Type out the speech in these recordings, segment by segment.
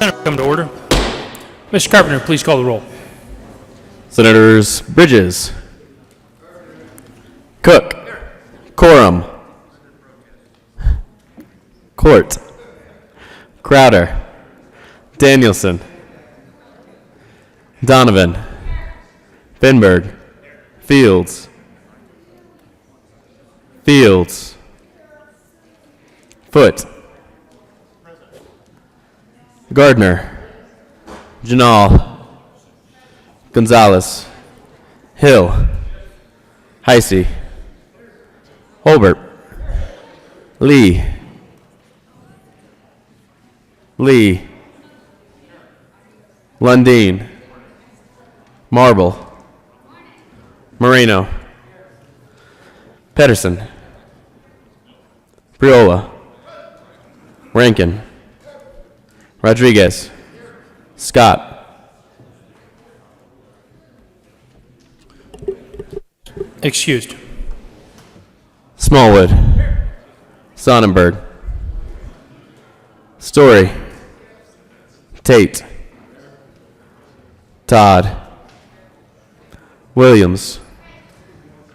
Senator, come to order. Mr. Carpenter, please call the roll. Senators Bridges, Cook, Quorum, Court, Crowder, Danielson, Donovan, Finberg, Fields, Foote, Gardner, Janal, Gonzalez, Hill, Heisey, Holbert, Lee, Lundeen, Marble, Moreno, Pedersen, Priola, Rankin, Rodriguez, Scott, Excused. Smallwood, Sonnenberg, Story, Tate, Todd, Williams,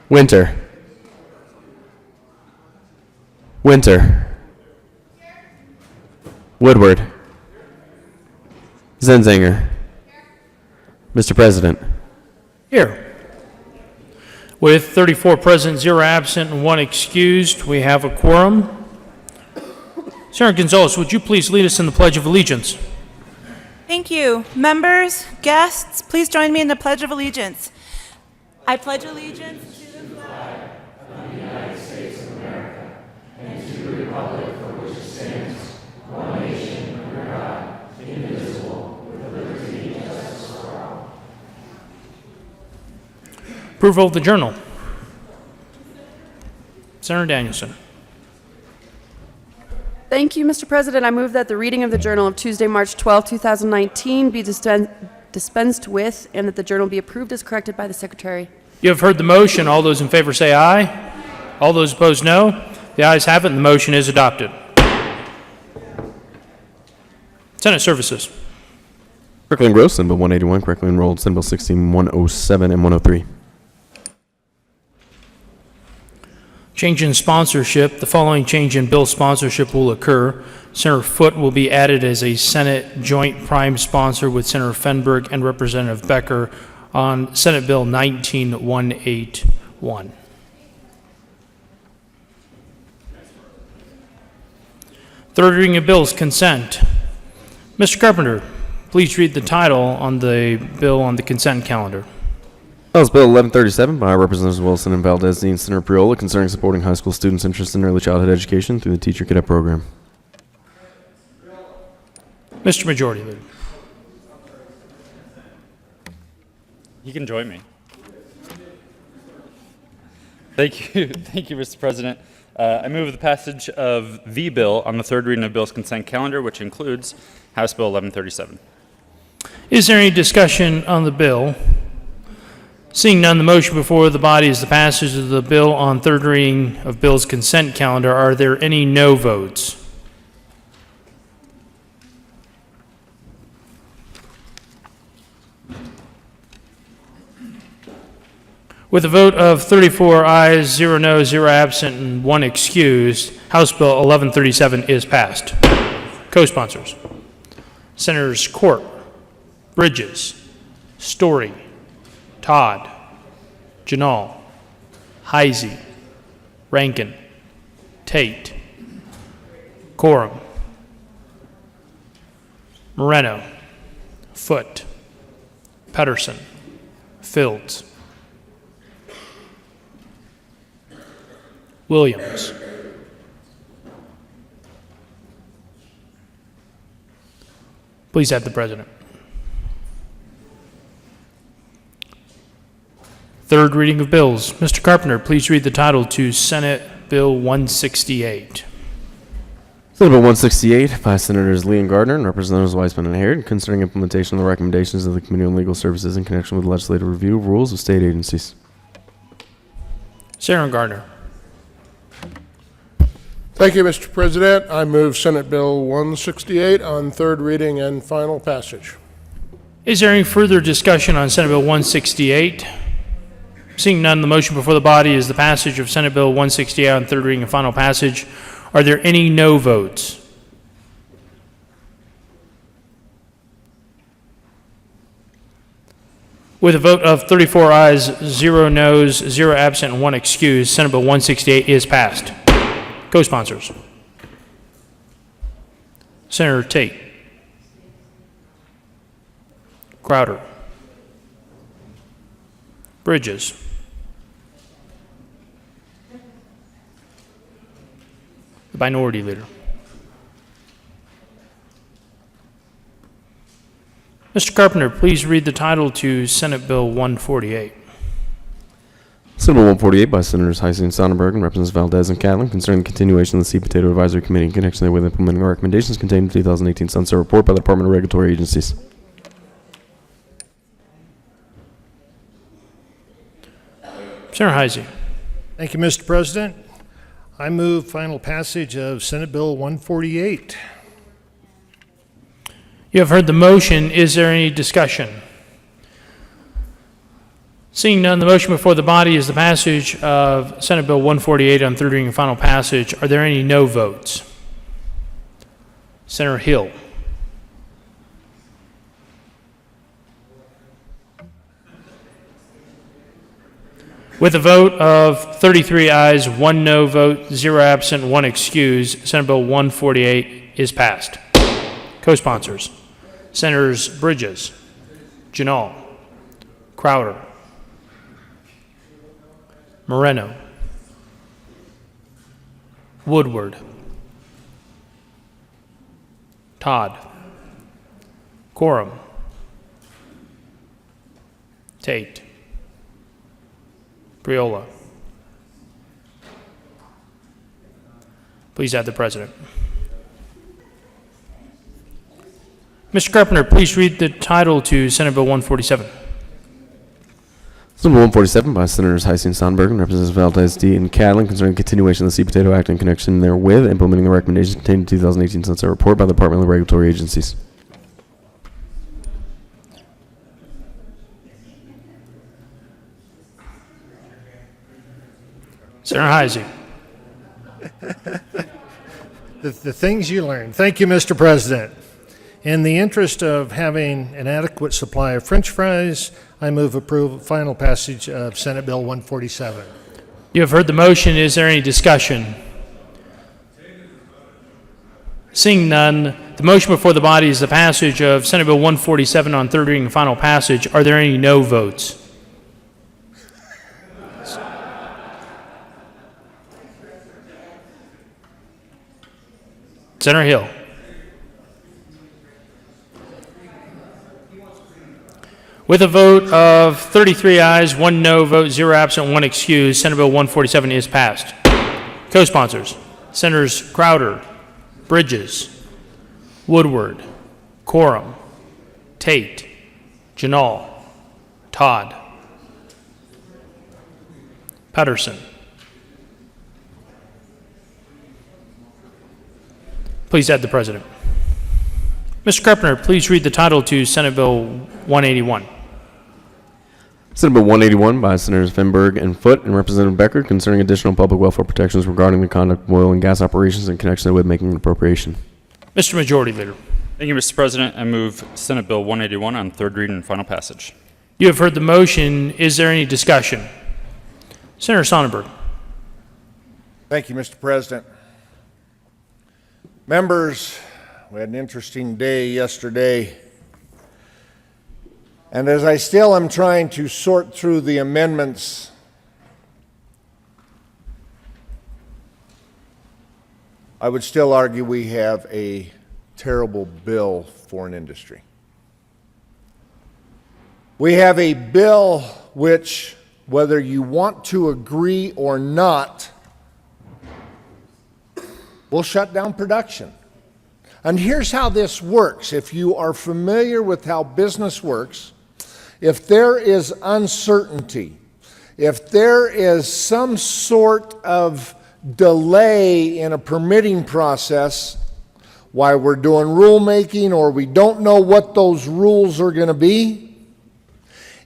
Winter, Woodward, Zenzinger. Mr. President. Here. With 34 present, 0 absent, and 1 excused, we have a quorum. Senator Gonzalez, would you please lead us in the Pledge of Allegiance? Thank you. Members, guests, please join me in the Pledge of Allegiance. I pledge allegiance to the flag of the United States of America and to the republic for which it stands, one nation under God, indivisible, with liberty and justice for all. Approval of the Journal. Senator Danielson. Thank you, Mr. President. I move that the reading of the Journal of Tuesday, March 12, 2019 be dispensed with and that the Journal be approved as corrected by the Secretary. You have heard the motion. All those in favor say aye. All those opposed, no. The ayes have it, and the motion is adopted. Senate Services. Correctly engrossed, Senate Bill 181. Correctly enrolled, Senate Bill 16107 and 103. Change in sponsorship. The following change in bill sponsorship will occur. Senator Foote will be added as a Senate joint prime sponsor with Senator Fenberg and Representative Becker on Senate Bill 19181. Third reading of bills, consent. Mr. Carpenter, please read the title on the bill on the consent calendar. House Bill 1137 by Representatives Wilson and Valdez and Senator Priola concerning supporting high school students' interest in early childhood education through the Teacher Cadet Program. Mr. Majority Leader. You can join me. Thank you, Mr. President. I move the passage of the bill on the third reading of bill's consent calendar, which includes House Bill 1137. Is there any discussion on the bill? Seeing none, the motion before the body is the passage of the bill on third reading of bill's consent calendar. Are there any no votes? With a vote of 34 ayes, 0 noes, 0 absent, and 1 excused, House Bill 1137 is passed. Co-sponsors: Senators Court, Bridges, Story, Todd, Janal, Heisey, Rankin, Tate, Quorum, Moreno, Foote, Pedersen, Fields, Williams, please have the President. Third reading of bills. Mr. Carpenter, please read the title to Senate Bill 168. Senate Bill 168 by Senators Lee and Gardner and Representatives Weissman and Harrod concerning implementation of the recommendations of the Committee on Legal Services in connection with legislative review of rules of state agencies. Senator Gardner. Thank you, Mr. President. I move Senate Bill 168 on third reading and final passage. Is there any further discussion on Senate Bill 168? Seeing none, the motion before the body is the passage of Senate Bill 168 on third reading and final passage. Are there any no votes? With a vote of 34 ayes, 0 noes, 0 absent, and 1 excused, Senate Bill 168 is passed. Co-sponsors. Senator Tate. Crowder. Bridges. The Minority Leader. Mr. Carpenter, please read the title to Senate Bill 148. Senate Bill 148 by Senators Heising and Sonnenberg and Representatives Valdez and Catlin concerning the continuation of the Seed Potato Advisory Committee in connection with implementing the recommendations contained in the 2018 Sunset Report by the Department of Regulatory Agencies. Senator Heising. Thank you, Mr. President. I move final passage of Senate Bill 148. You have heard the motion. Is there any discussion? Seeing none, the motion before the body is the passage of Senate Bill 148 on third reading and final passage. Are there any no votes? Senator Hill. With a vote of 33 ayes, 1 no vote, 0 absent, 1 excused, Senate Bill 148 is passed. Co-sponsors. Senators Bridges, Janal, Crowder, Moreno, Woodward, Todd, Quorum, Tate, Briola. Please add the president. Mr. Carpenter, please read the title to Senate Bill 147. Senate Bill 147 by Senators Heising and Sonnenberg and Representatives Valdez D. and Catlin concerning the continuation of the Seed Potato Act in connection therewith, implementing the recommendations contained in the 2018 Sunset Report by the Department of Regulatory Agencies. Senator Heising. The things you learn. Thank you, Mr. President. In the interest of having an adequate supply of French fries, I move approval final passage of Senate Bill 147. You have heard the motion. Is there any discussion? Seeing none, the motion before the body is the passage of Senate Bill 147 on third reading and final passage. Are there any no votes? Senator Hill. With a vote of 33 ayes, 1 no vote, 0 absent, 1 excused, Senate Bill 147 is passed. Co-sponsors, Senators Crowder, Bridges, Woodward, Quorum, Tate, Janal, Todd, Pedersen. Please add the president. Mr. Carpenter, please read the title to Senate Bill 181. Senate Bill 181 by Senators Fenberg and Foote and Representative Becker concerning additional public welfare protections regarding the conduct of oil and gas operations in connection with making an appropriation. Mr. Majority Leader. Thank you, Mr. President. I move Senate Bill 181 on third reading and final passage. You have heard the motion. Is there any discussion? Senator Sonnenberg. Thank you, Mr. President. Members, we had an interesting day yesterday. And as I still am trying to sort through the amendments, I would still argue we have a terrible bill for an industry. We have a bill which, whether you want to agree or not, will shut down production. And here's how this works. If you are familiar with how business works, if there is uncertainty, if there is some sort of delay in a permitting process while we're doing rulemaking or we don't know what those rules are going to be,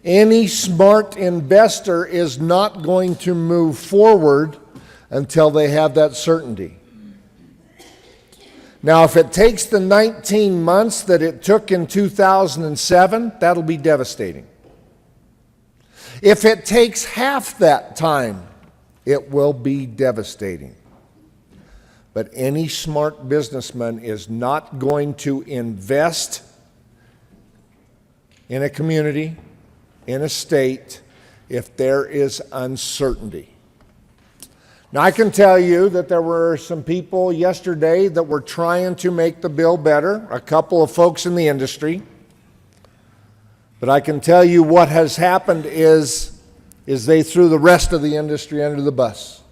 any smart investor is not going to move forward until they have that certainty. Now, if it takes the 19 months that it took in 2007, that'll be devastating. If it takes half that time, it will be devastating. But any smart businessman is not going to invest in a community, in a state, if there is uncertainty. Now, I can tell you that there were some people yesterday that were trying to make the bill better, a couple of folks in the industry. But I can tell you what has happened is they threw the rest of the industry under the bus.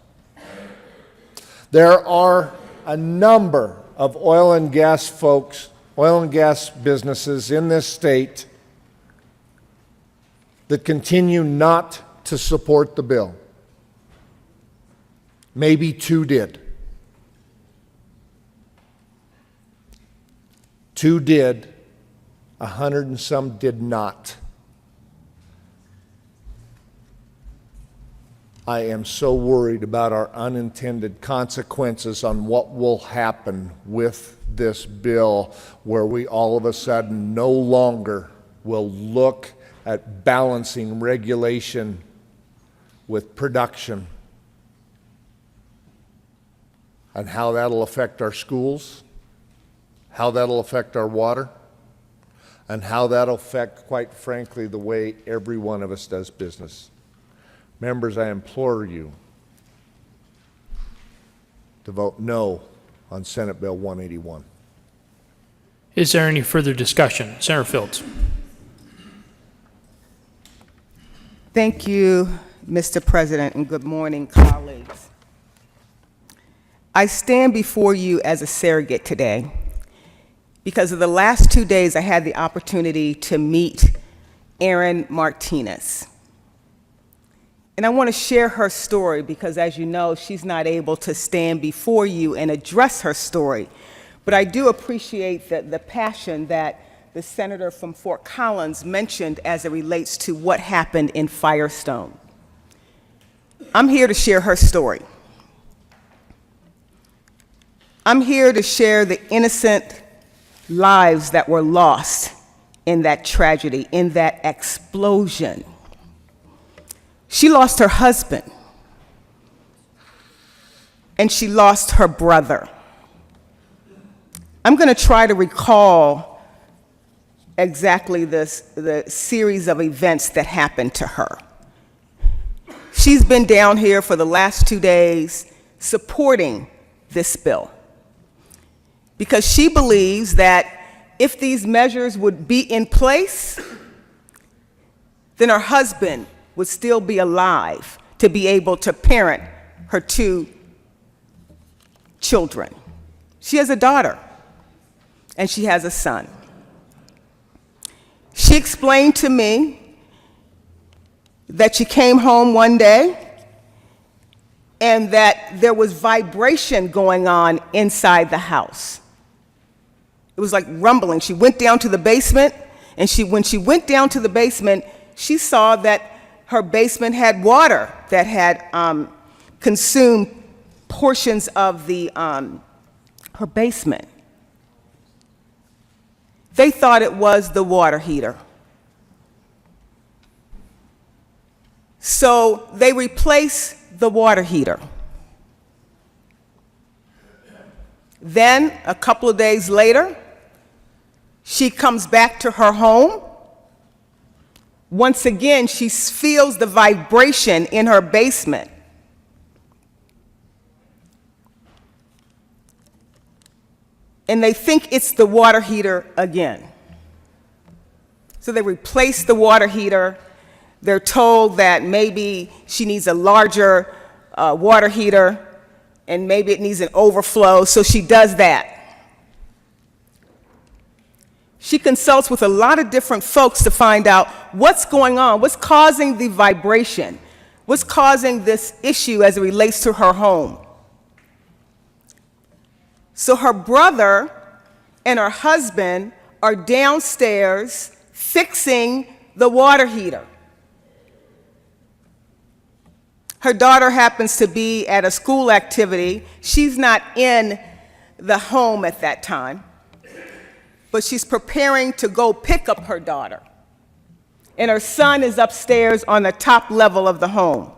There are a number of oil and gas folks, oil and gas businesses in this state that continue not to support the bill. Maybe 2 did. 2 did, 100 and some did not. I am so worried about our unintended consequences on what will happen with this bill, where we all of a sudden no longer will look at balancing regulation with production, and how that'll affect our schools, how that'll affect our water, and how that'll affect, quite frankly, the way every one of us does business. Members, I implore you to vote no on Senate Bill 181. Is there any further discussion? Senator Fields. Thank you, Mr. President, and good morning, colleagues. I stand before you as a surrogate today because of the last 2 days I had the opportunity to meet Erin Martinez. And I want to share her story because, as you know, she's not able to stand before you and address her story. But I do appreciate the passion that the senator from Fort Collins mentioned as it relates to what happened in Firestone. I'm here to share her story. I'm here to share the innocent lives that were lost in that tragedy, in that explosion. She lost her husband, and she lost her brother. I'm going to try to recall exactly the series of events that happened to her. She's been down here for the last 2 days supporting this bill because she believes that if these measures would be in place, then her husband would still be alive to be able to parent her 2 children. She has a daughter, and she has a son. She explained to me that she came home one day and that there was vibration going on inside the house. It was like rumbling. She went down to the basement, and when she went down to the basement, she saw that her basement had water that had consumed portions of her basement. They thought it was the water heater. So they replaced the water heater. Then, a couple of days later, she comes back to her home. Once again, she feels the vibration in her basement. And they think it's the water heater again. So they replace the water heater. They're told that maybe she needs a larger water heater, and maybe it needs an overflow, so she does that. She consults with a lot of different folks to find out what's going on, what's causing the vibration, what's causing this issue as it relates to her home. So her brother and her husband are downstairs fixing the water heater. Her daughter happens to be at a school activity. She's not in the home at that time, but she's preparing to go pick up her daughter. And her son is upstairs on the top level of the home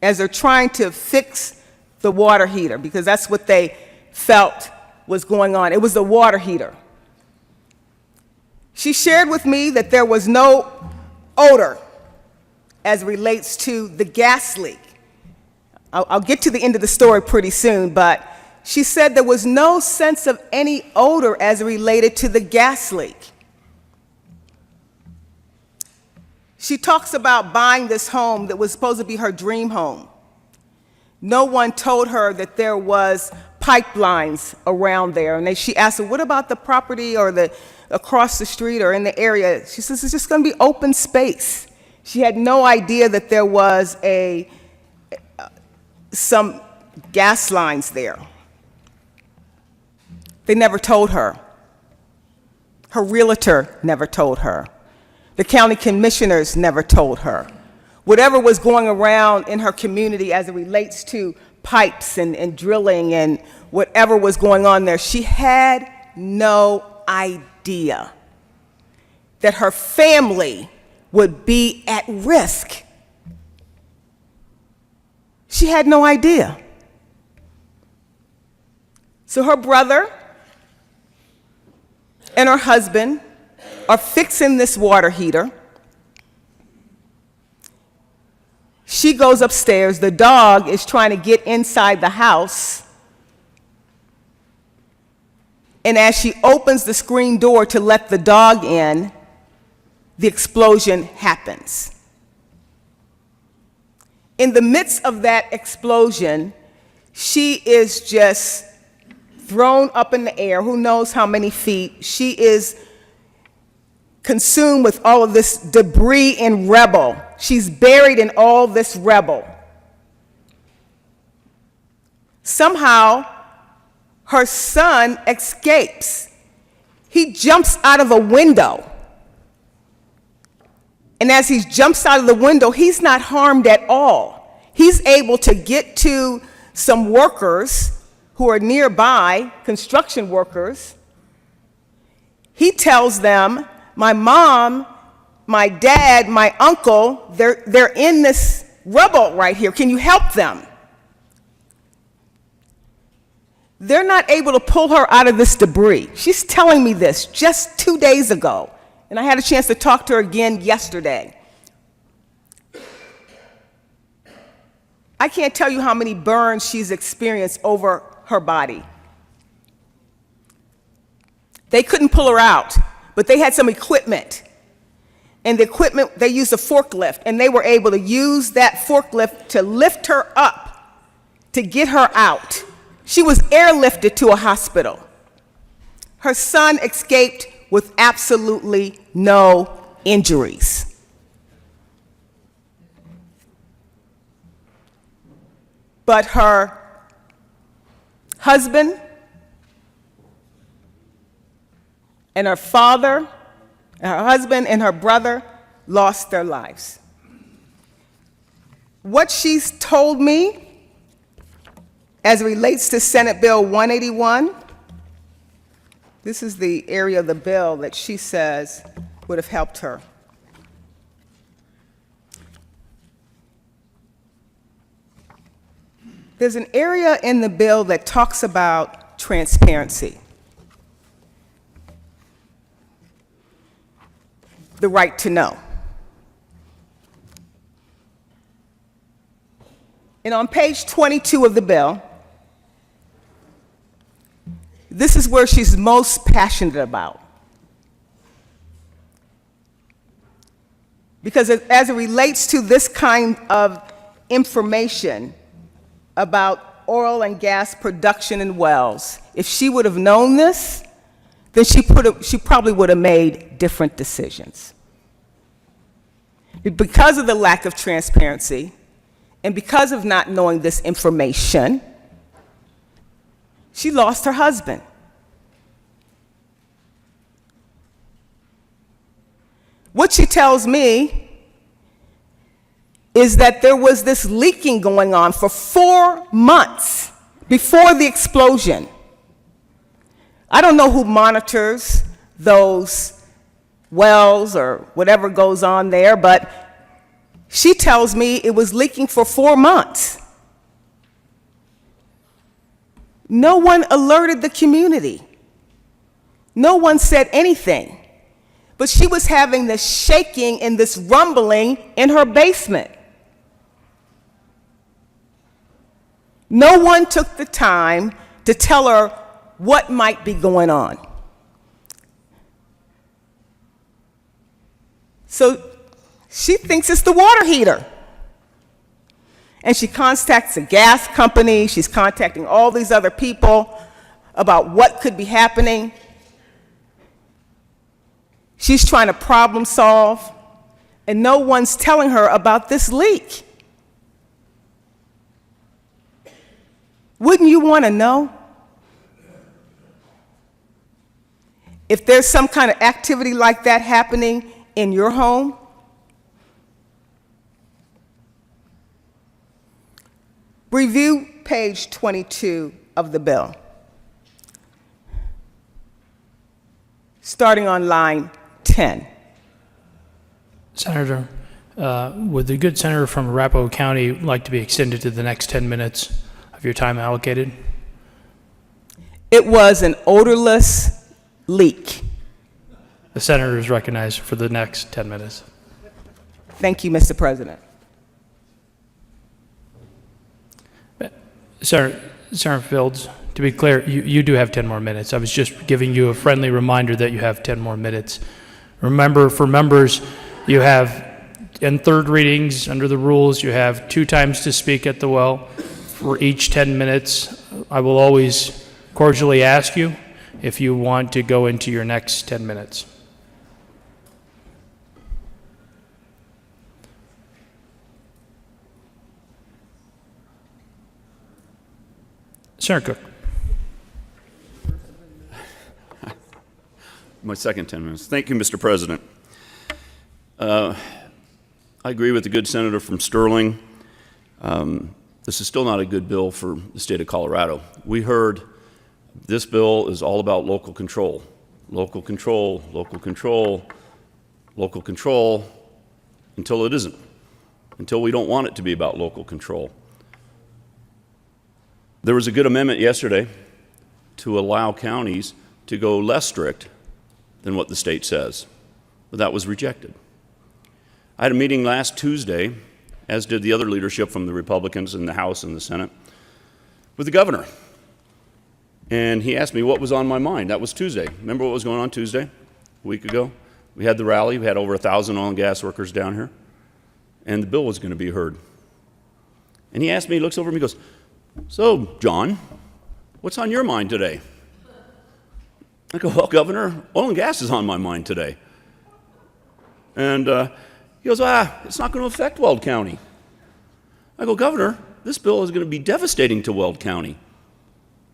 as they're trying to fix the water heater, because that's what they felt was going on. It was the water heater. She shared with me that there was no odor as relates to the gas leak. I'll get to the end of the story pretty soon, but she said there was no sense of any odor as related to the gas leak. She talks about buying this home that was supposed to be her dream home. No one told her that there was pipelines around there. And she asked her, what about the property or the across the street or in the area? She says, it's just going to be open space. She had no idea that there was some gas lines there. They never told her. Her realtor never told her. The county commissioners never told her. Whatever was going around in her community as it relates to pipes and drilling and whatever was going on there, she had no idea that her family would be at risk. She had no idea. So her brother and her husband are fixing this water heater. She goes upstairs. The dog is trying to get inside the house. And as she opens the screen door to let the dog in, the explosion happens. In the midst of that explosion, she is just thrown up in the air, who knows how many feet. She is consumed with all of this debris and rubble. She's buried in all this rubble. Somehow, her son escapes. He jumps out of a window. And as he jumps out of the window, he's not harmed at all. He's able to get to some workers who are nearby, construction workers. He tells them, my mom, my dad, my uncle, they're in this rubble right here. Can you help them? They're not able to pull her out of this debris. She's telling me this just 2 days ago, and I had a chance to talk to her again yesterday. I can't tell you how many burns she's experienced over her body. They couldn't pull her out, but they had some equipment. And the equipment, they used a forklift, and they were able to use that forklift to lift her up, to get her out. She was airlifted to a hospital. Her son escaped with absolutely no injuries. But her husband and her father, her husband and her brother lost their lives. What she's told me as it relates to Senate Bill 181, this is the area of the bill that she says would have helped her. There's an area in the bill that talks about transparency, the right to know. And on page 22 of the bill, this is where she's most passionate about. Because as it relates to this kind of information about oil and gas production in wells, if she would have known this, then she probably would have made different decisions. Because of the lack of transparency, and because of not knowing this information, She lost her husband. What she tells me is that there was this leaking going on for 4 months before the explosion. I don't know who monitors those wells or whatever goes on there, but she tells me it was leaking for 4 months. No one alerted the community. No one said anything. But she was having this shaking and this rumbling in her basement. No one took the time to tell her what might be going on. So she thinks it's the water heater. And she contacts a gas company. She's contacting all these other people about what could be happening. She's trying to problem solve, and no one's telling her about this leak. Wouldn't you want to know? If there's some kind of activity like that happening in your home? Review page 22 of the bill, starting on line 10. Senator, would the good senator from Arapahoe County like to be extended to the next 10 minutes of your time allocated? It was an odorless leak. The senator is recognized for the next 10 minutes. Thank you, Mr. President. Senator Fields, to be clear, you do have 10 more minutes. I was just giving you a friendly reminder that you have 10 more minutes. Remember, for members, you have, in third readings, under the rules, you have 2 times to speak at the well for each 10 minutes. I will always cordially ask you if you want to go into your next 10 minutes. Senator Cook. My second 10 minutes. Thank you, Mr. President. I agree with the good senator from Sterling. This is still not a good bill for the state of Colorado. We heard this bill is all about local control. Local control, local control, local control, until it isn't, until we don't want it to be about local control. There was a good amendment yesterday to allow counties to go less strict than what the state says, but that was rejected. I had a meeting last Tuesday, as did the other leadership from the Republicans in the House and the Senate, with the governor. And he asked me what was on my mind. That was Tuesday. Remember what was going on Tuesday, a week ago? We had the rally. We had over 1,000 oil and gas workers down here, and the bill was going to be heard. And he asked me, he looks over at me, he goes, "So, John, what's on your mind today?" I go, "Well, Governor, oil and gas is on my mind today." And he goes, "It's not going to affect Weld County." I go, "Governor, this bill is going to be devastating to Weld County."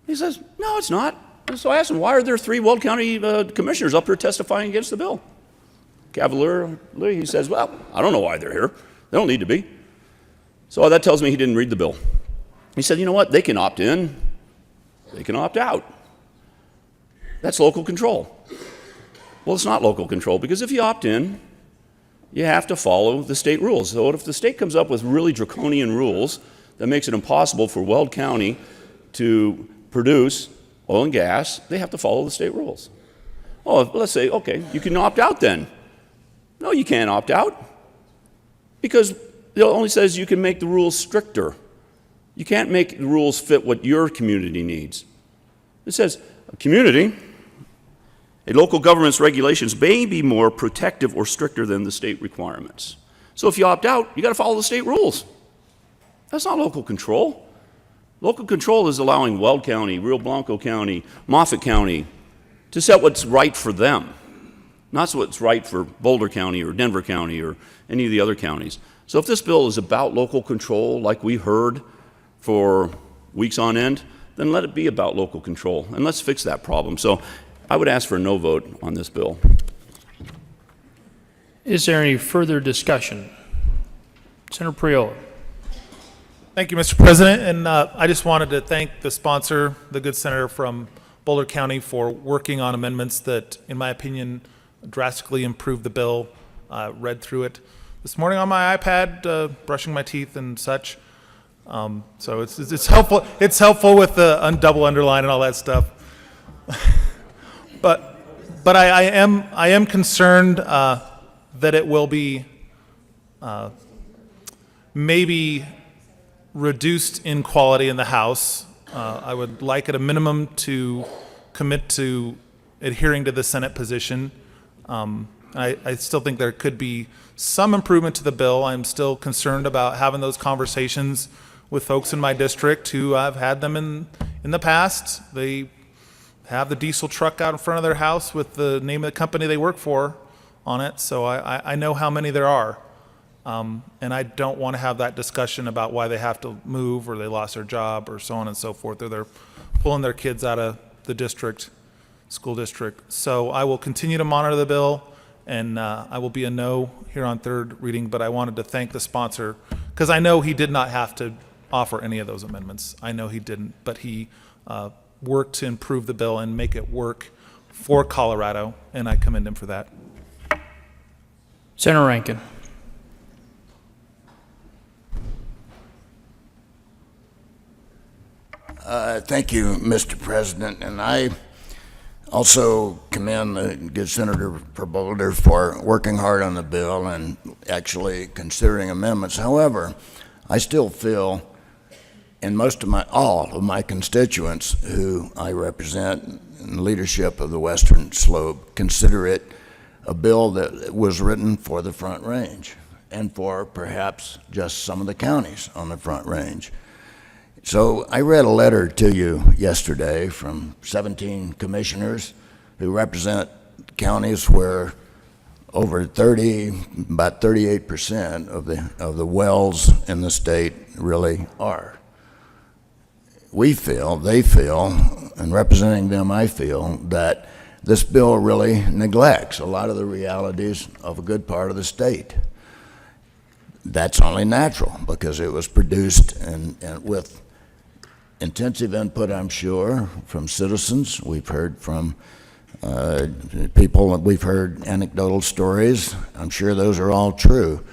He says, "No, it's not." And so I asked him, "Why are there 3 Weld County commissioners up here testifying against the bill?" Cavalierly, he says, "Well, I don't know why they're here. They don't need to be." So that tells me he didn't read the bill. He said, "You know what? They can opt in. They can opt out. That's local control." Well, it's not local control, because if you opt in, you have to follow the state rules. So if the state comes up with really draconian rules that makes it impossible for Weld County to produce oil and gas, they have to follow the state rules. Oh, let's say, okay, you can opt out then. No, you can't opt out, because it only says you can make the rules stricter. You can't make the rules fit what your community needs. It says a community, a local government's regulations may be more protective or stricter than the state requirements. So if you opt out, you got to follow the state rules. That's not local control. Local control is allowing Weld County, Rio Blanco County, Moffett County to set what's right for them, not what's right for Boulder County or Denver County or any of the other counties. So if this bill is about local control, like we heard for weeks on end, then let it be about local control, and let's fix that problem. So I would ask for a no vote on this bill. Is there any further discussion? Senator Priola. Thank you, Mr. President, and I just wanted to thank the sponsor, the good senator from Boulder County, for working on amendments that, in my opinion, drastically improved the bill. Read through it this morning on my iPad, brushing my teeth and such. So it's helpful. It's helpful with the double underline and all that stuff. but I am concerned that it will be maybe reduced in quality in the House. I would like at a minimum to commit to adhering to the Senate position. I still think there could be some improvement to the bill. I'm still concerned about having those conversations with folks in my district who I've had them in the past. They have the diesel truck out in front of their house with the name of the company they work for on it, so I know how many there are. And I don't want to have that discussion about why they have to move or they lost their job or so on and so forth, or they're pulling their kids out of the district, school district. So I will continue to monitor the bill, and I will be a no here on third reading, but I wanted to thank the sponsor because I know he did not have to offer any of those amendments. I know he didn't, but he worked to improve the bill and make it work for Colorado, and I commend him for that. Senator Rankin. Thank you, Mr. President, and I also commend the good Senator for Boulder for working hard on the bill and actually considering amendments. However, I still feel, and all of my constituents who I represent in the leadership of the Western Slope, consider it a bill that was written for the Front Range and for perhaps just some of the counties on the Front Range. So I read a letter to you yesterday from 17 commissioners who represent counties where about 38% of the wells in the state really are. They feel, and representing them, I feel that this bill really neglects a lot of the realities of a good part of the state. That's only natural because it was produced and with intensive input, I'm sure, from citizens. We've heard from people, we've heard anecdotal stories. I'm sure those are all true.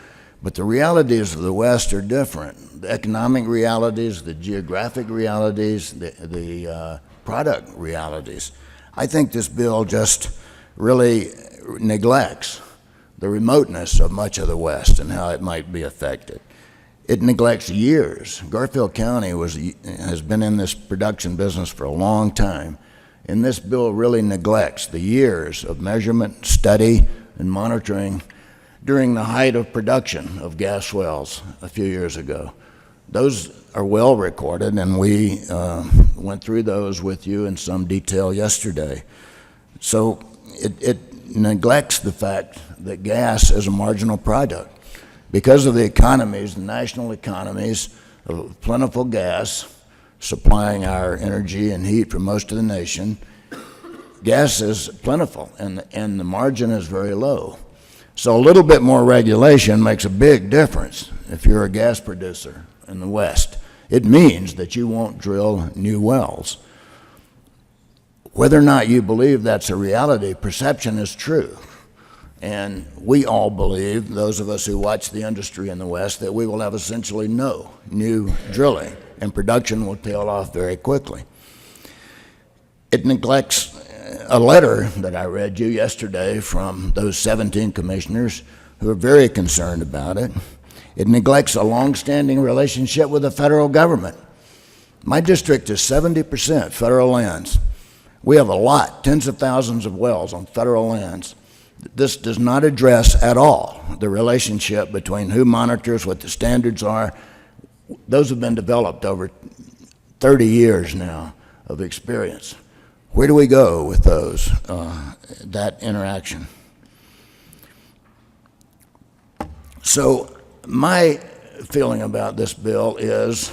But the realities of the West are different. The economic realities, the geographic realities, the product realities. I think this bill just really neglects the remoteness of much of the West and how it might be affected. It neglects years. Garfield County has been in this production business for a long time, and this bill really neglects the years of measurement, study, and monitoring during the height of production of gas wells a few years ago. Those are well recorded, and we went through those with you in some detail yesterday. So it neglects the fact that gas is a marginal product. Because of the economies, the national economies of plentiful gas supplying our energy and heat for most of the nation, gas is plentiful and the margin is very low. So a little bit more regulation makes a big difference if you're a gas producer in the West. It means that you won't drill new wells. Whether or not you believe that's a reality, perception is true. And we all believe, those of us who watch the industry in the West, that we will have essentially no new drilling and production will tail off very quickly. It neglects a letter that I read you yesterday from those 17 commissioners who are very concerned about it. It neglects a long-standing relationship with the federal government. My district is 70% federal lands. We have a lot, tens of thousands of wells on federal lands. This does not address at all the relationship between who monitors, what the standards are. Those have been developed over 30 years now of experience. Where do we go with those, that interaction? So my feeling about this bill is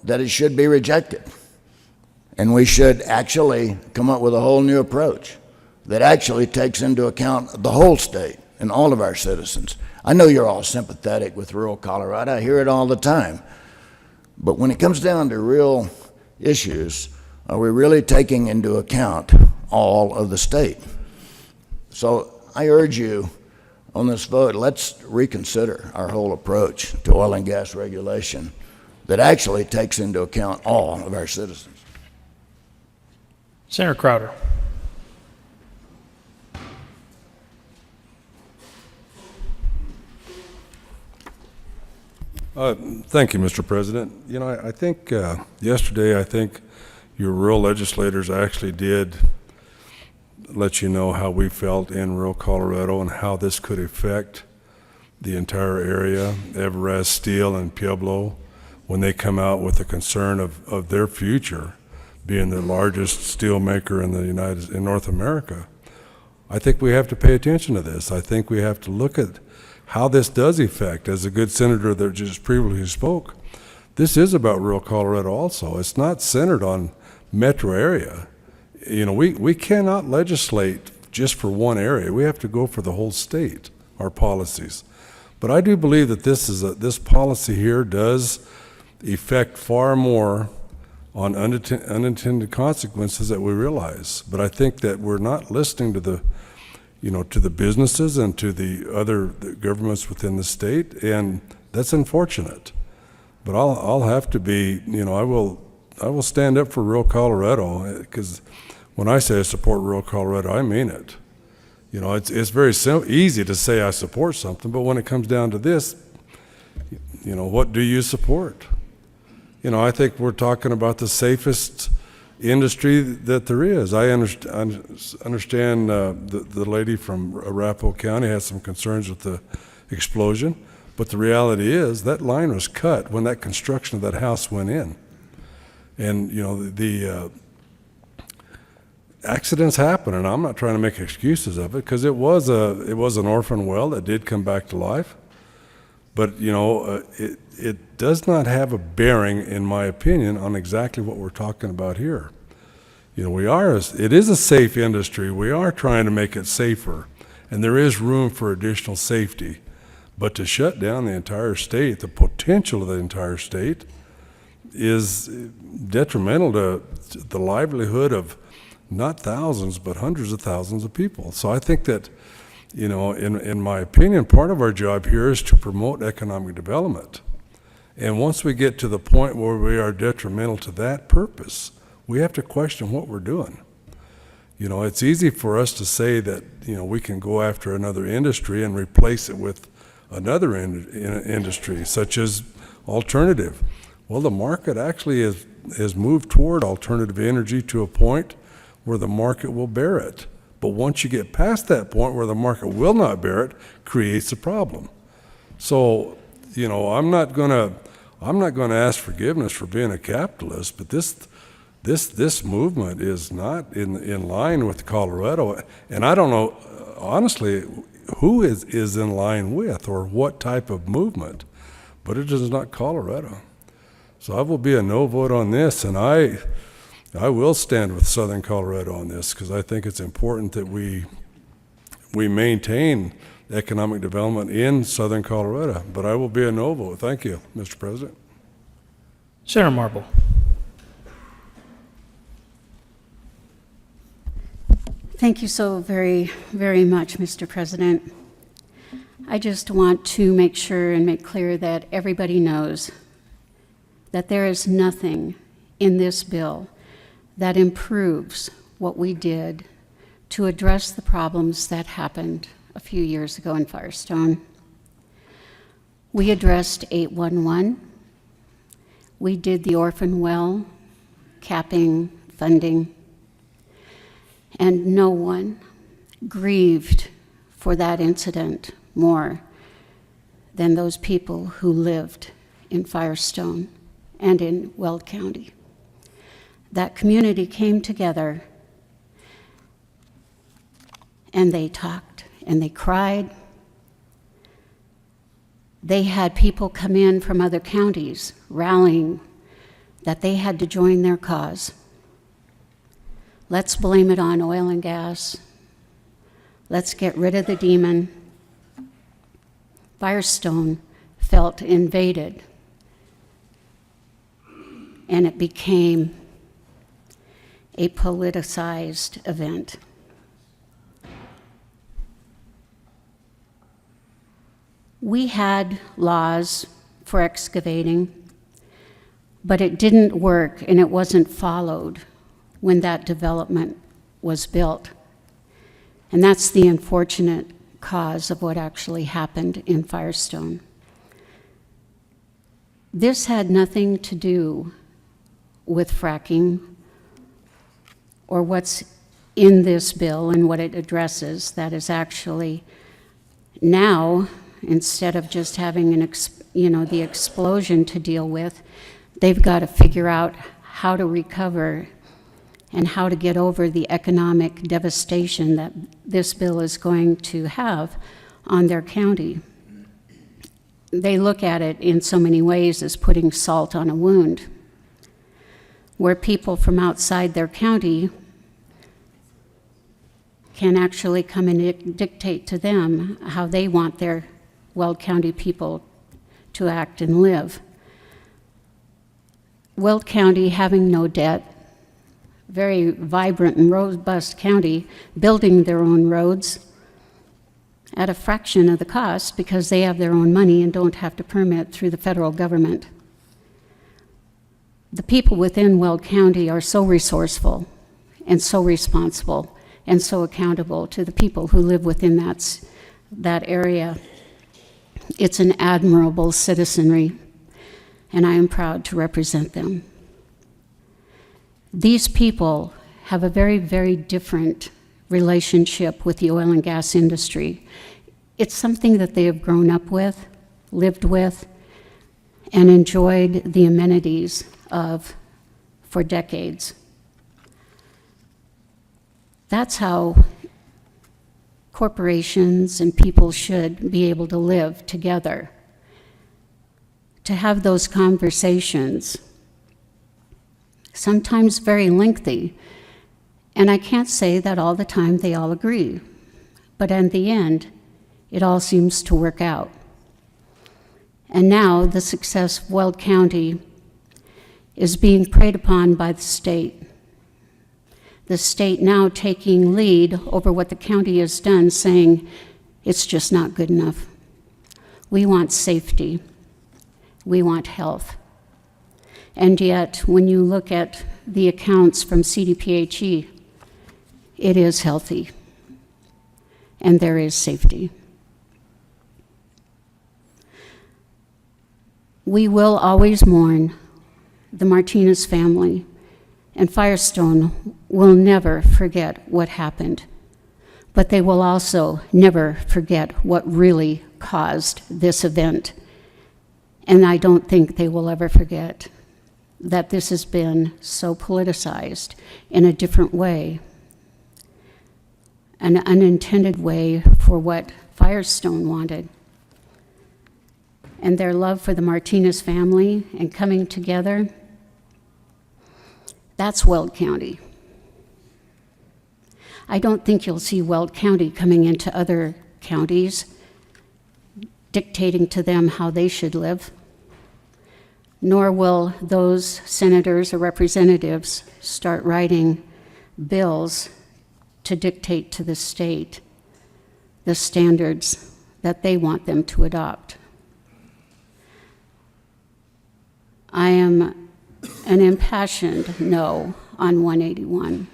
that it should be rejected. And we should actually come up with a whole new approach that actually takes into account the whole state and all of our citizens. I know you're all sympathetic with rural Colorado. I hear it all the time. But when it comes down to real issues, are we really taking into account all of the state? So I urge you on this vote, let's reconsider our whole approach to oil and gas regulation that actually takes into account all of our citizens. Senator Crowder. Thank you, Mr. President. You know, I think yesterday, I think your rural legislators actually did let you know how we felt in rural Colorado and how this could affect the entire area, Everett, Steele, and Pueblo, when they come out with the concern of their future being the largest steel maker in in North America. I think we have to pay attention to this. I think we have to look at how this does affect, as a good senator that just previously spoke, this is about rural Colorado also. It's not centered on metro area. You know, we cannot legislate just for one area. We have to go for the whole state, our policies. But I do believe that this policy here does affect far more on unintended consequences that we realize. But I think that we're not listening to the to the businesses and to the other governments within the state, and that's unfortunate. But I'll have to be, I will stand up for rural Colorado, because when I say I support rural Colorado, I mean it. It's very easy to say I support something, but when it comes down to this, what do you support? I think we're talking about the safest industry that there is. I understand the lady from Arapahoe County has some concerns with the explosion, but the reality is that line was cut when that construction of that house went in. And the accidents happen, and I'm not trying to make excuses of it, because it was an orphan well that did come back to life. But it does not have a bearing, in my opinion, on exactly what we're talking about here. It is a safe industry. We are trying to make it safer, and there is room for additional safety. But to shut down the entire state, the potential of the entire state, is detrimental to the livelihood of not thousands, but hundreds of thousands of people. So I think that, in my opinion, part of our job here is to promote economic development. And once we get to the point where we are detrimental to that purpose, we have to question what we're doing. It's easy for us to say that, we can go after another industry and replace it with another industry, such as alternative. Well, the market actually has moved toward alternative energy to a point where the market will bear it. But once you get past that point where the market will not bear it, creates a problem. So, I'm not going to ask forgiveness for being a capitalist, but this movement is not in line with Colorado, and I don't know honestly who is in line with, or what type of movement, but it is not Colorado. So I will be a no vote on this, and I will stand with Southern Colorado on this, because I think it's important that we maintain economic development in Southern Colorado. But I will be a no vote. Thank you, Mr. President. Senator Marble. Thank you so very, very much, Mr. President. I just want to make sure and make clear that everybody knows that there is nothing in this bill that improves what we did to address the problems that happened a few years ago in Firestone. We addressed 811. We did the orphan well, capping funding, and no one grieved for that incident more than those people who lived in Firestone and in Weld County. That community came together, and they talked and they cried. They had people come in from other counties rallying that they had to join their cause. Let's blame it on oil and gas. Let's get rid of the demon. Firestone felt invaded, and it became a politicized event. We had laws for excavating, but it didn't work and it wasn't followed when that development was built. And that's the unfortunate cause of what actually happened in Firestone. This had nothing to do with fracking or what's in this bill and what it addresses. That is actually now, instead of just having the explosion to deal with, they've got to figure out how to recover and how to get over the economic devastation that this bill is going to have on their county. They look at it in so many ways as putting salt on a wound, where people from outside their county can actually come and dictate to them how they want their Weld County people to act and live. Weld County, having no debt, very vibrant and robust county, building their own roads at a fraction of the cost because they have their own money and don't have to permit through the federal government. The people within Weld County are so resourceful and so responsible and so accountable to the people who live within that area. It's an admirable citizenry, and I am proud to represent them. These people have a very, very different relationship with the oil and gas industry. It's something that they have grown up with, lived with, and enjoyed the amenities of for decades. That's how corporations and people should be able to live together, to have those conversations, sometimes very lengthy. And I can't say that all the time they all agree, but in the end, it all seems to work out. And now the success of Weld County is being preyed upon by the state. The state now taking lead over what the county has done, saying it's just not good enough. We want safety. We want health. And yet, when you look at the accounts from CDPHE, it is healthy, and there is safety. We will always mourn the Martinez family, and Firestone will never forget what happened, but they will also never forget what really caused this event. And I don't think they will ever forget that this has been so politicized in a different way, an unintended way for what Firestone wanted. And their love for the Martinez family and coming together, that's Weld County. I don't think you'll see Weld County coming into other counties, dictating to them how they should live, nor will those senators or representatives start writing bills to dictate to the state the standards that they want them to adopt. I am an impassioned no on 181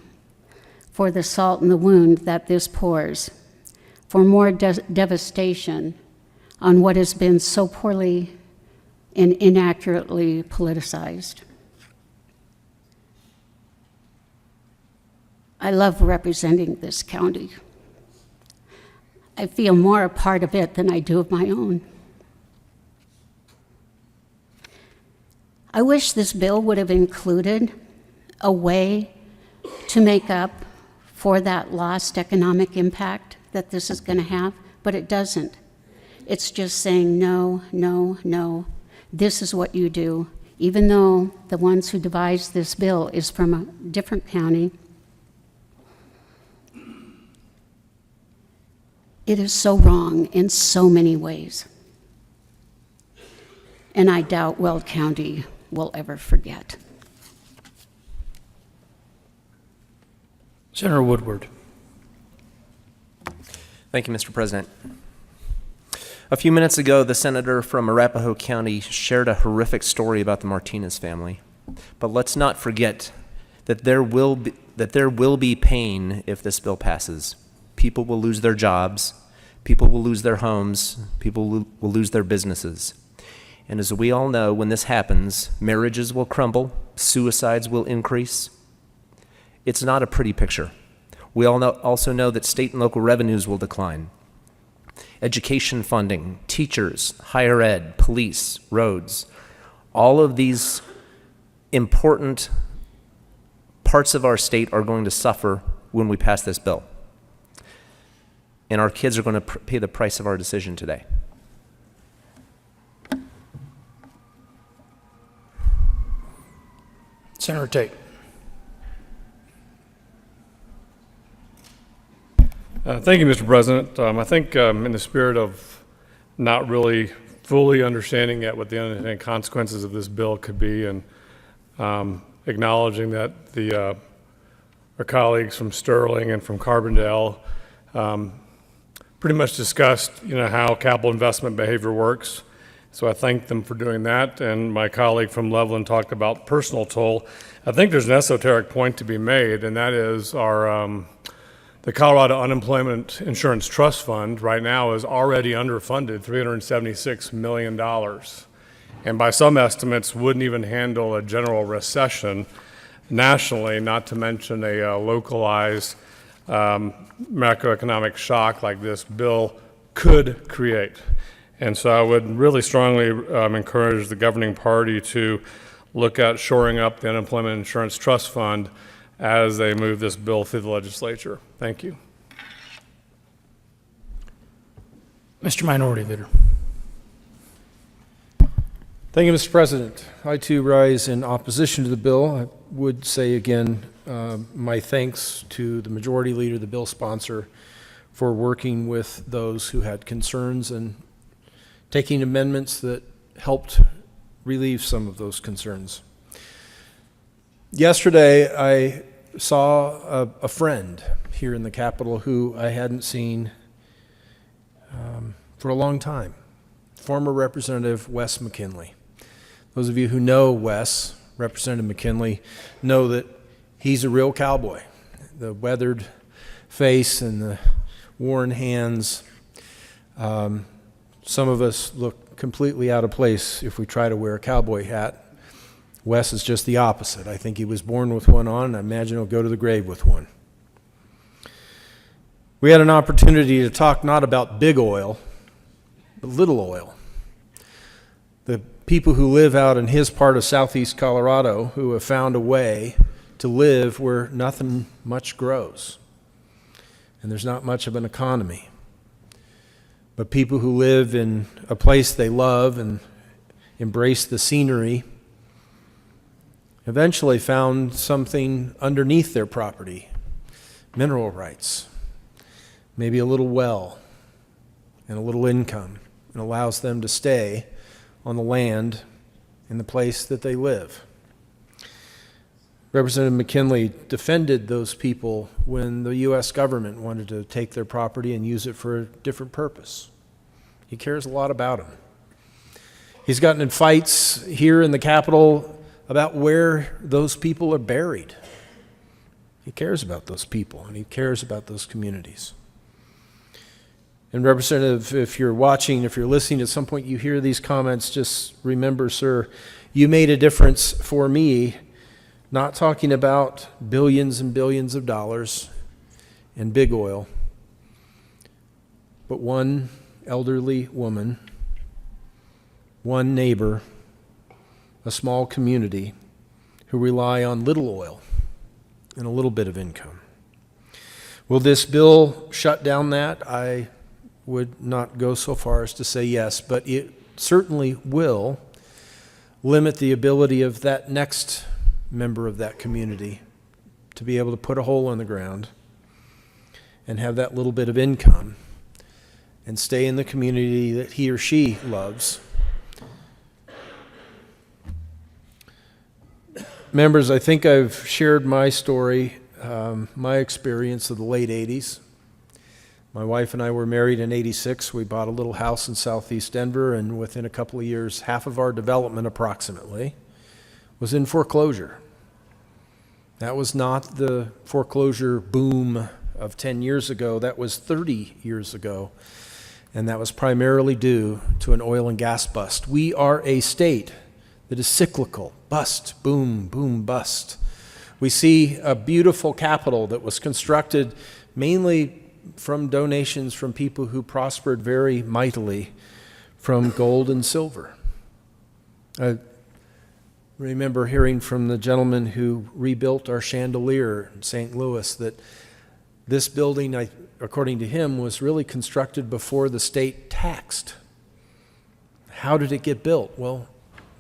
for the salt in the wound that this pours, for more devastation on what has been so poorly and inaccurately politicized. I love representing this county. I feel more a part of it than I do of my own. I wish this bill would have included a way to make up for that lost economic impact that this is going to have, but it doesn't. It's just saying no, no, no. This is what you do. Even though the ones who devised this bill is from a different county, It is so wrong in so many ways. And I doubt Weld County will ever forget. Senator Woodward. Thank you, Mr. President. A few minutes ago, the senator from Arapahoe County shared a horrific story about the Martinez family. But let's not forget that there will be pain if this bill passes. People will lose their jobs, people will lose their homes, people will lose their businesses. And as we all know, when this happens, marriages will crumble, suicides will increase. It's not a pretty picture. We all also know that state and local revenues will decline. Education funding, teachers, higher ed, police, roads, all of these important parts of our state are going to suffer when we pass this bill. And our kids are going to pay the price of our decision today. Senator Tate. Thank you, Mr. President. I think in the spirit of not really fully understanding yet what the unintended consequences of this bill could be, and acknowledging that our colleagues from Sterling and from Carbondale pretty much discussed, how capital investment behavior works. So I thank them for doing that. And my colleague from Loveland talked about personal toll. I think there's an esoteric point to be made, and that is the Colorado Unemployment Insurance Trust Fund right now is already underfunded, $376 million. And by some estimates, wouldn't even handle a general recession nationally, not to mention a localized macroeconomic shock like this bill could create. And so I would really strongly encourage the governing party to look at shoring up the Unemployment Insurance Trust Fund as they move this bill through the legislature. Thank you. Mr. Minority Leader. Thank you, Mr. President. I too rise in opposition to the bill. I would say again my thanks to the majority leader, the bill sponsor, for working with those who had concerns and taking amendments that helped relieve some of those concerns. Yesterday, I saw a friend here in the Capitol who I hadn't seen for a long time, former Representative Wes McKinley. Those of you who know Wes, Representative McKinley, know that he's a real cowboy. The weathered face and the worn hands. Some of us look completely out of place if we try to wear a cowboy hat. Wes is just the opposite. I think he was born with one on, and I imagine he'll go to the grave with one. We had an opportunity to talk not about big oil, but little oil. The people who live out in his part of southeast Colorado who have found a way to live where nothing much grows, and there's not much of an economy. But people who live in a place they love and embrace the scenery eventually found something underneath their property, mineral rights, maybe a little well and a little income, and allows them to stay on the land in the place that they live. Representative McKinley defended those people when the U.S. government wanted to take their property and use it for a different purpose. He cares a lot about them. He's gotten in fights here in the Capitol about where those people are buried. He cares about those people, and he cares about those communities. And Representative, if you're watching, if you're listening, at some point you hear these comments, just remember, sir, you made a difference for me, not talking about billions and billions of dollars and big oil, but one elderly woman, one neighbor, a small community who rely on little oil and a little bit of income. Will this bill shut down that? I would not go so far as to say yes, but it certainly will limit the ability of that next member of that community to be able to put a hole in the ground and have that little bit of income and stay in the community that he or she loves. Members, I think I've shared my story, my experience of the late 80s. My wife and I were married in '86. We bought a little house in southeast Denver, and within a couple of years, half of our development approximately was in foreclosure. That was not the foreclosure boom of 10 years ago. That was 30 years ago. And that was primarily due to an oil and gas bust. We are a state that is cyclical. Bust, boom, boom, bust. We see a beautiful capital that was constructed mainly from donations from people who prospered very mightily from gold and silver. I remember hearing from the gentleman who rebuilt our chandelier in St. Louis that this building, according to him, was really constructed before the state taxed. How did it get built? Well,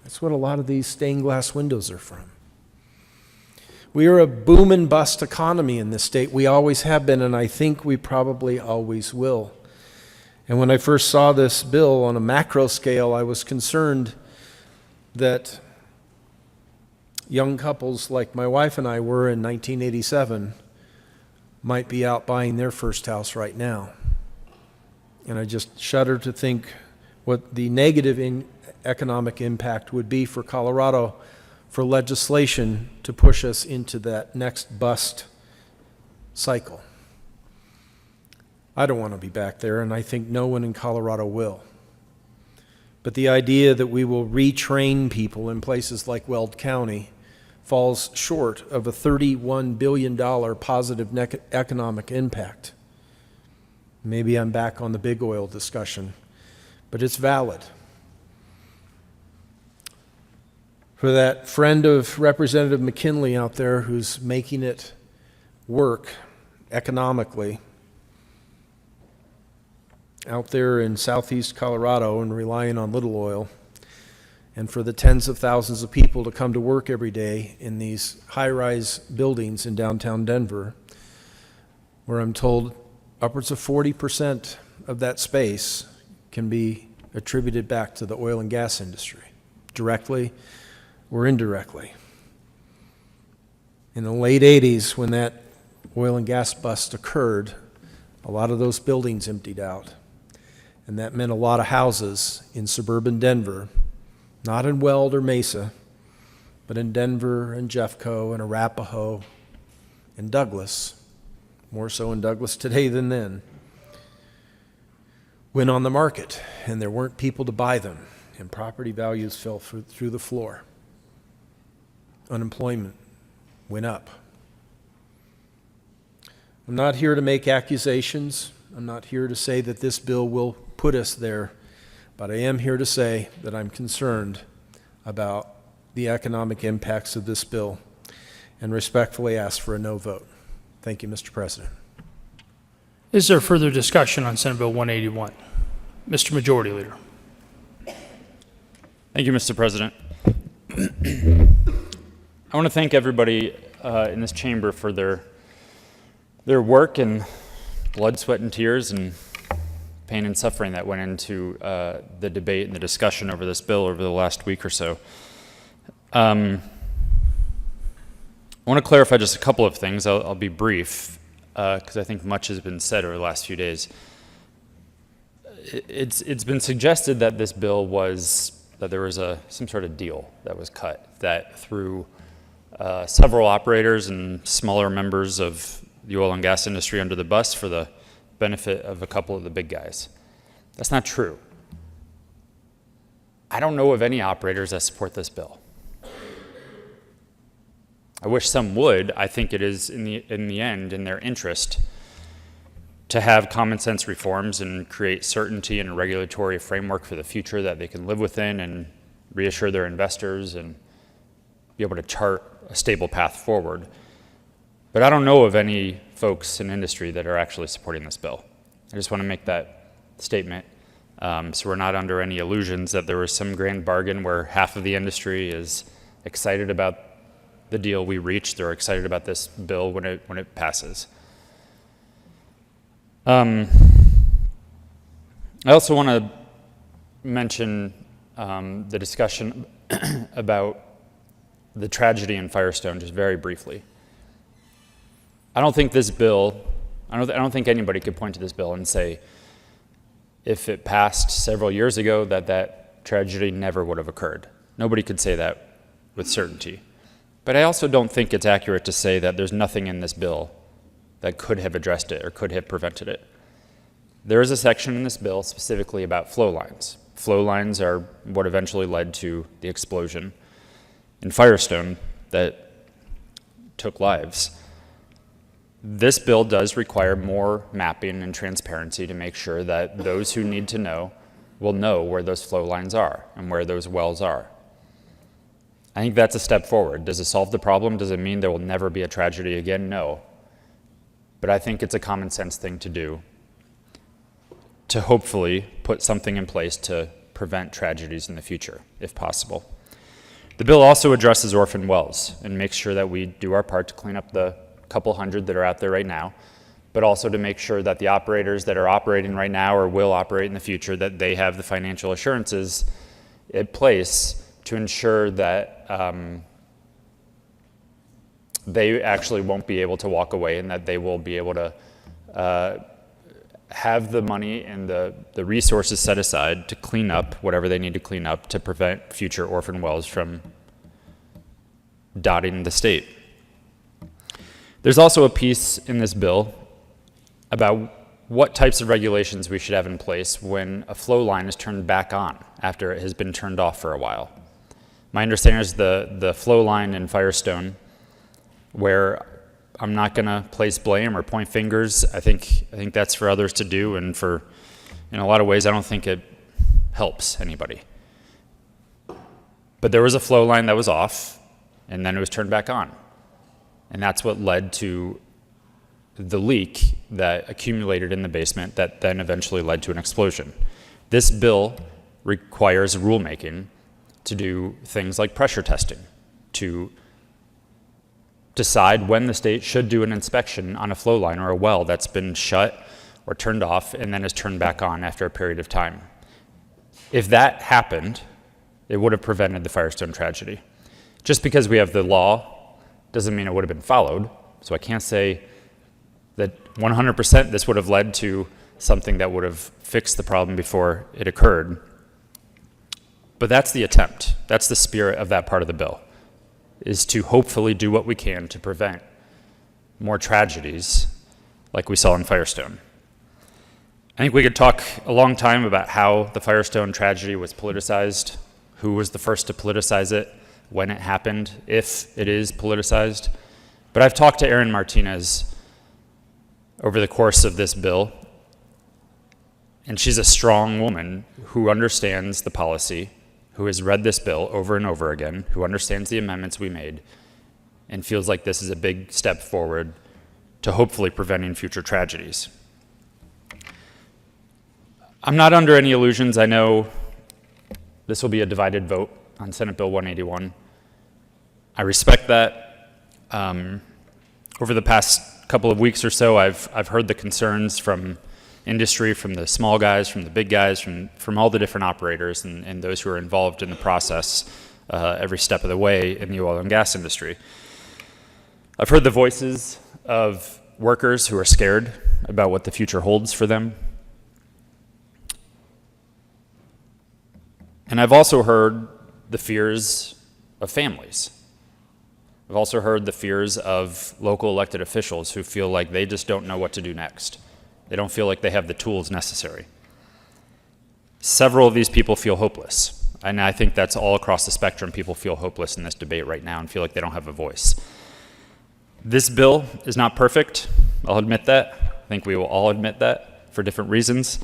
that's what a lot of these stained glass windows are from. We are a boom and bust economy in this state. We always have been, and I think we probably always will. And when I first saw this bill on a macro scale, I was concerned that young couples like my wife and I were in 1987 might be out buying their first house right now. And I just shudder to think what the negative economic impact would be for Colorado for legislation to push us into that next bust cycle. I don't want to be back there, and I think no one in Colorado will. But the idea that we will retrain people in places like Weld County falls short of a $31 billion positive economic impact. Maybe I'm back on the big oil discussion, but it's valid. For that friend of Representative McKinley out there who's making it work economically out there in southeast Colorado and relying on little oil, and for the tens of thousands of people to come to work every day in these high-rise buildings in downtown Denver, where I'm told upwards of 40% of that space can be attributed back to the oil and gas industry, directly or indirectly. In the late 80s, when that oil and gas bust occurred, a lot of those buildings emptied out. And that meant a lot of houses in suburban Denver, not in Weld or Mesa, but in Denver and Jeffco and Arapahoe and Douglas, more so in Douglas today than then, went on the market, and there weren't people to buy them, and property values fell through the floor. Unemployment went up. I'm not here to make accusations. I'm not here to say that this bill will put us there, but I am here to say that I'm concerned about the economic impacts of this bill and respectfully ask for a no vote. Thank you, Mr. President. Is there further discussion on Senate Bill 181? Mr. Majority Leader. Thank you, Mr. President. I want to thank everybody in this chamber for their work and blood, sweat, and tears and pain and suffering that went into the debate and the discussion over this bill over the last week or so. I want to clarify just a couple of things. I'll be brief because I think much has been said over the last few days. It's been suggested that this bill that there was some sort of deal that was cut, that through several operators and smaller members of the oil and gas industry under the bus for the benefit of a couple of the big guys. That's not true. I don't know of any operators that support this bill. I wish some would. I think it is in the end in their interest to have common sense reforms and create certainty and a regulatory framework for the future that they can live within and reassure their investors and be able to chart a stable path forward. But I don't know of any folks in industry that are actually supporting this bill. I just want to make that statement so we're not under any illusions that there was some grand bargain where half of the industry is excited about the deal we reached. They're excited about this bill when it passes. I also want to mention the discussion about the tragedy in Firestone just very briefly. I don't think this bill, I don't think anybody could point to this bill and say if it passed several years ago that tragedy never would have occurred. Nobody could say that with certainty. But I also don't think it's accurate to say that there's nothing in this bill that could have addressed it or could have prevented it. There is a section in this bill specifically about flow lines. Flow lines are what eventually led to the explosion in Firestone that took lives. This bill does require more mapping and transparency to make sure that those who need to know will know where those flow lines are and where those wells are. I think that's a step forward. Does it solve the problem? Does it mean there will never be a tragedy again? No. But I think it's a common sense thing to do to hopefully put something in place to prevent tragedies in the future, if possible. The bill also addresses orphan wells and makes sure that we do our part to clean up the couple hundred that are out there right now, but also to make sure that the operators that are operating right now or will operate in the future, that they have the financial assurances in place to ensure that they actually won't be able to walk away and that they will be able to have the money and the resources set aside to clean up whatever they need to clean up to prevent future orphan wells from dotting the state. There's also a piece in this bill about what types of regulations we should have in place when a flow line is turned back on after it has been turned off for a while. My understanding is the flow line in Firestone, where I'm not going to place blame or point fingers. I think that's for others to do, and in a lot of ways, I don't think it helps anybody. But there was a flow line that was off, and then it was turned back on. And that's what led to the leak that accumulated in the basement that then eventually led to an explosion. This bill requires rulemaking to do things like pressure testing, to decide when the state should do an inspection on a flow line or a well that's been shut or turned off and then is turned back on after a period of time. If that happened, it would have prevented the Firestone tragedy. Just because we have the law doesn't mean it would have been followed. So I can't say that 100% this would have led to something that would have fixed the problem before it occurred. But that's the attempt. That's the spirit of that part of the bill, is to hopefully do what we can to prevent more tragedies like we saw in Firestone. I think we could talk a long time about how the Firestone tragedy was politicized, who was the first to politicize it, when it happened, if it is politicized. But I've talked to Erin Martinez over the course of this bill, and she's a strong woman who understands the policy, who has read this bill over and over again, who understands the amendments we made, and feels like this is a big step forward to hopefully preventing future tragedies. I'm not under any illusions. I know this will be a divided vote on Senate Bill 181. I respect that. Over the past couple of weeks or so, I've heard the concerns from industry, from the small guys, from the big guys, from all the different operators and those who are involved in the process every step of the way in the oil and gas industry. I've heard the voices of workers who are scared about what the future holds for them. And I've also heard the fears of families. I've also heard the fears of local elected officials who feel like they just don't know what to do next. They don't feel like they have the tools necessary. Several of these people feel hopeless. And I think that's all across the spectrum. People feel hopeless in this debate right now and feel like they don't have a voice. This bill is not perfect. I'll admit that. I think we will all admit that for different reasons.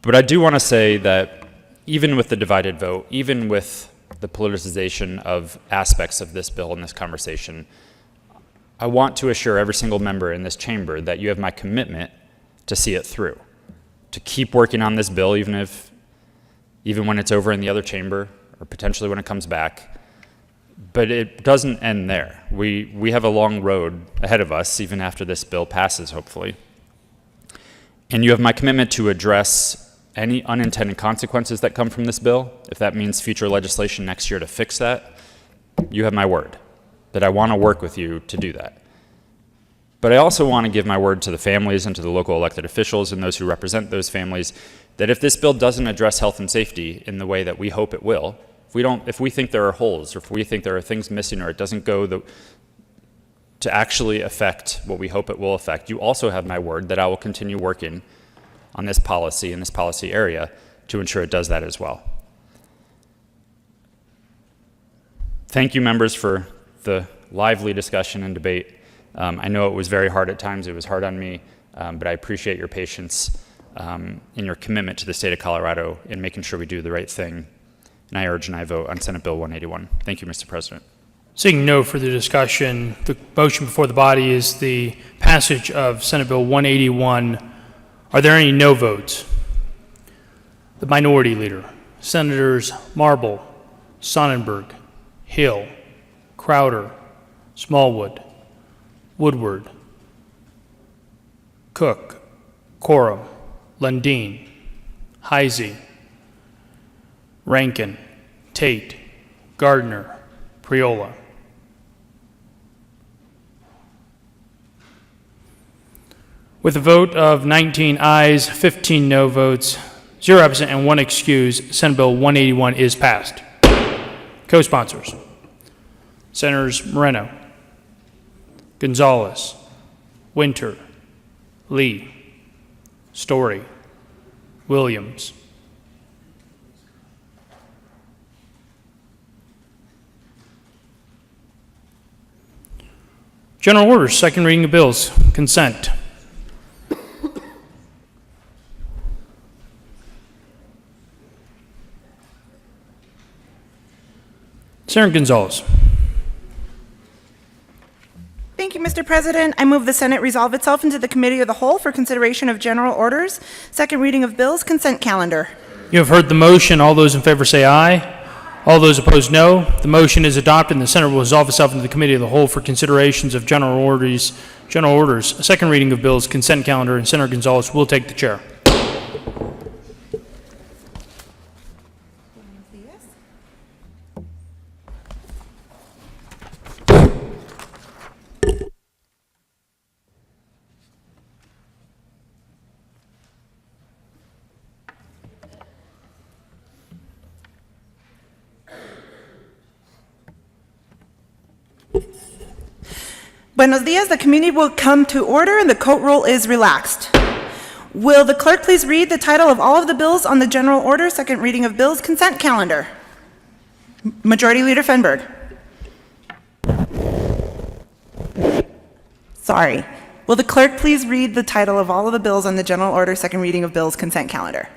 But I do want to say that even with the divided vote, even with the politicization of aspects of this bill in this conversation, I want to assure every single member in this chamber that you have my commitment to see it through, to keep working on this bill even when it's over in the other chamber or potentially when it comes back. But it doesn't end there. We have a long road ahead of us even after this bill passes, hopefully. And you have my commitment to address any unintended consequences that come from this bill, if that means future legislation next year to fix that, you have my word that I want to work with you to do that. But I also want to give my word to the families and to the local elected officials and those who represent those families that if this bill doesn't address health and safety in the way that we hope it will, if we think there are holes, or if we think there are things missing, or it doesn't go to actually affect what we hope it will affect, you also have my word that I will continue working on this policy in this policy area to ensure it does that as well. Thank you, members, for the lively discussion and debate. I know it was very hard at times. It was hard on me, but I appreciate your patience and your commitment to the state of Colorado in making sure we do the right thing. And I urge and I vote on Senate Bill 181. Thank you, Mr. President. Seeing no further discussion, the motion before the body is the passage of Senate Bill 181. Are there any no votes? The minority leader, Senators Marble, Sonnenberg, Hill, Crowder, Smallwood, Woodward, Cook, Quorum, Lundin, Heisey, Rankin, Tate, Gardner, Priola. With a vote of 19 ayes, 15 no votes, 0 absent, and 1 excuse, Senate Bill 181 is passed. Co-sponsors: Senators Moreno, Gonzalez, Winter, Lee, Story, Williams. General orders, second reading of bills, consent. Senator Gonzalez. Thank you, Mr. President. I move the Senate resolve itself into the Committee of the Whole for consideration of general orders, second reading of bills, consent calendar. You have heard the motion. All those in favor say aye. All those opposed, no. The motion is adopted, and the Senate will resolve itself into the Committee of the Whole for considerations of general orders, second reading of bills, consent calendar, and Senator Gonzalez will take the chair. Buenos dias. The committee will come to order and the court roll is relaxed. Will the clerk please read the title of all of the bills on the general order, second reading of bills, consent calendar? Majority Leader Fenberg. Sorry. Will the clerk please read the title of all of the bills on the general order, second reading of bills, consent calendar?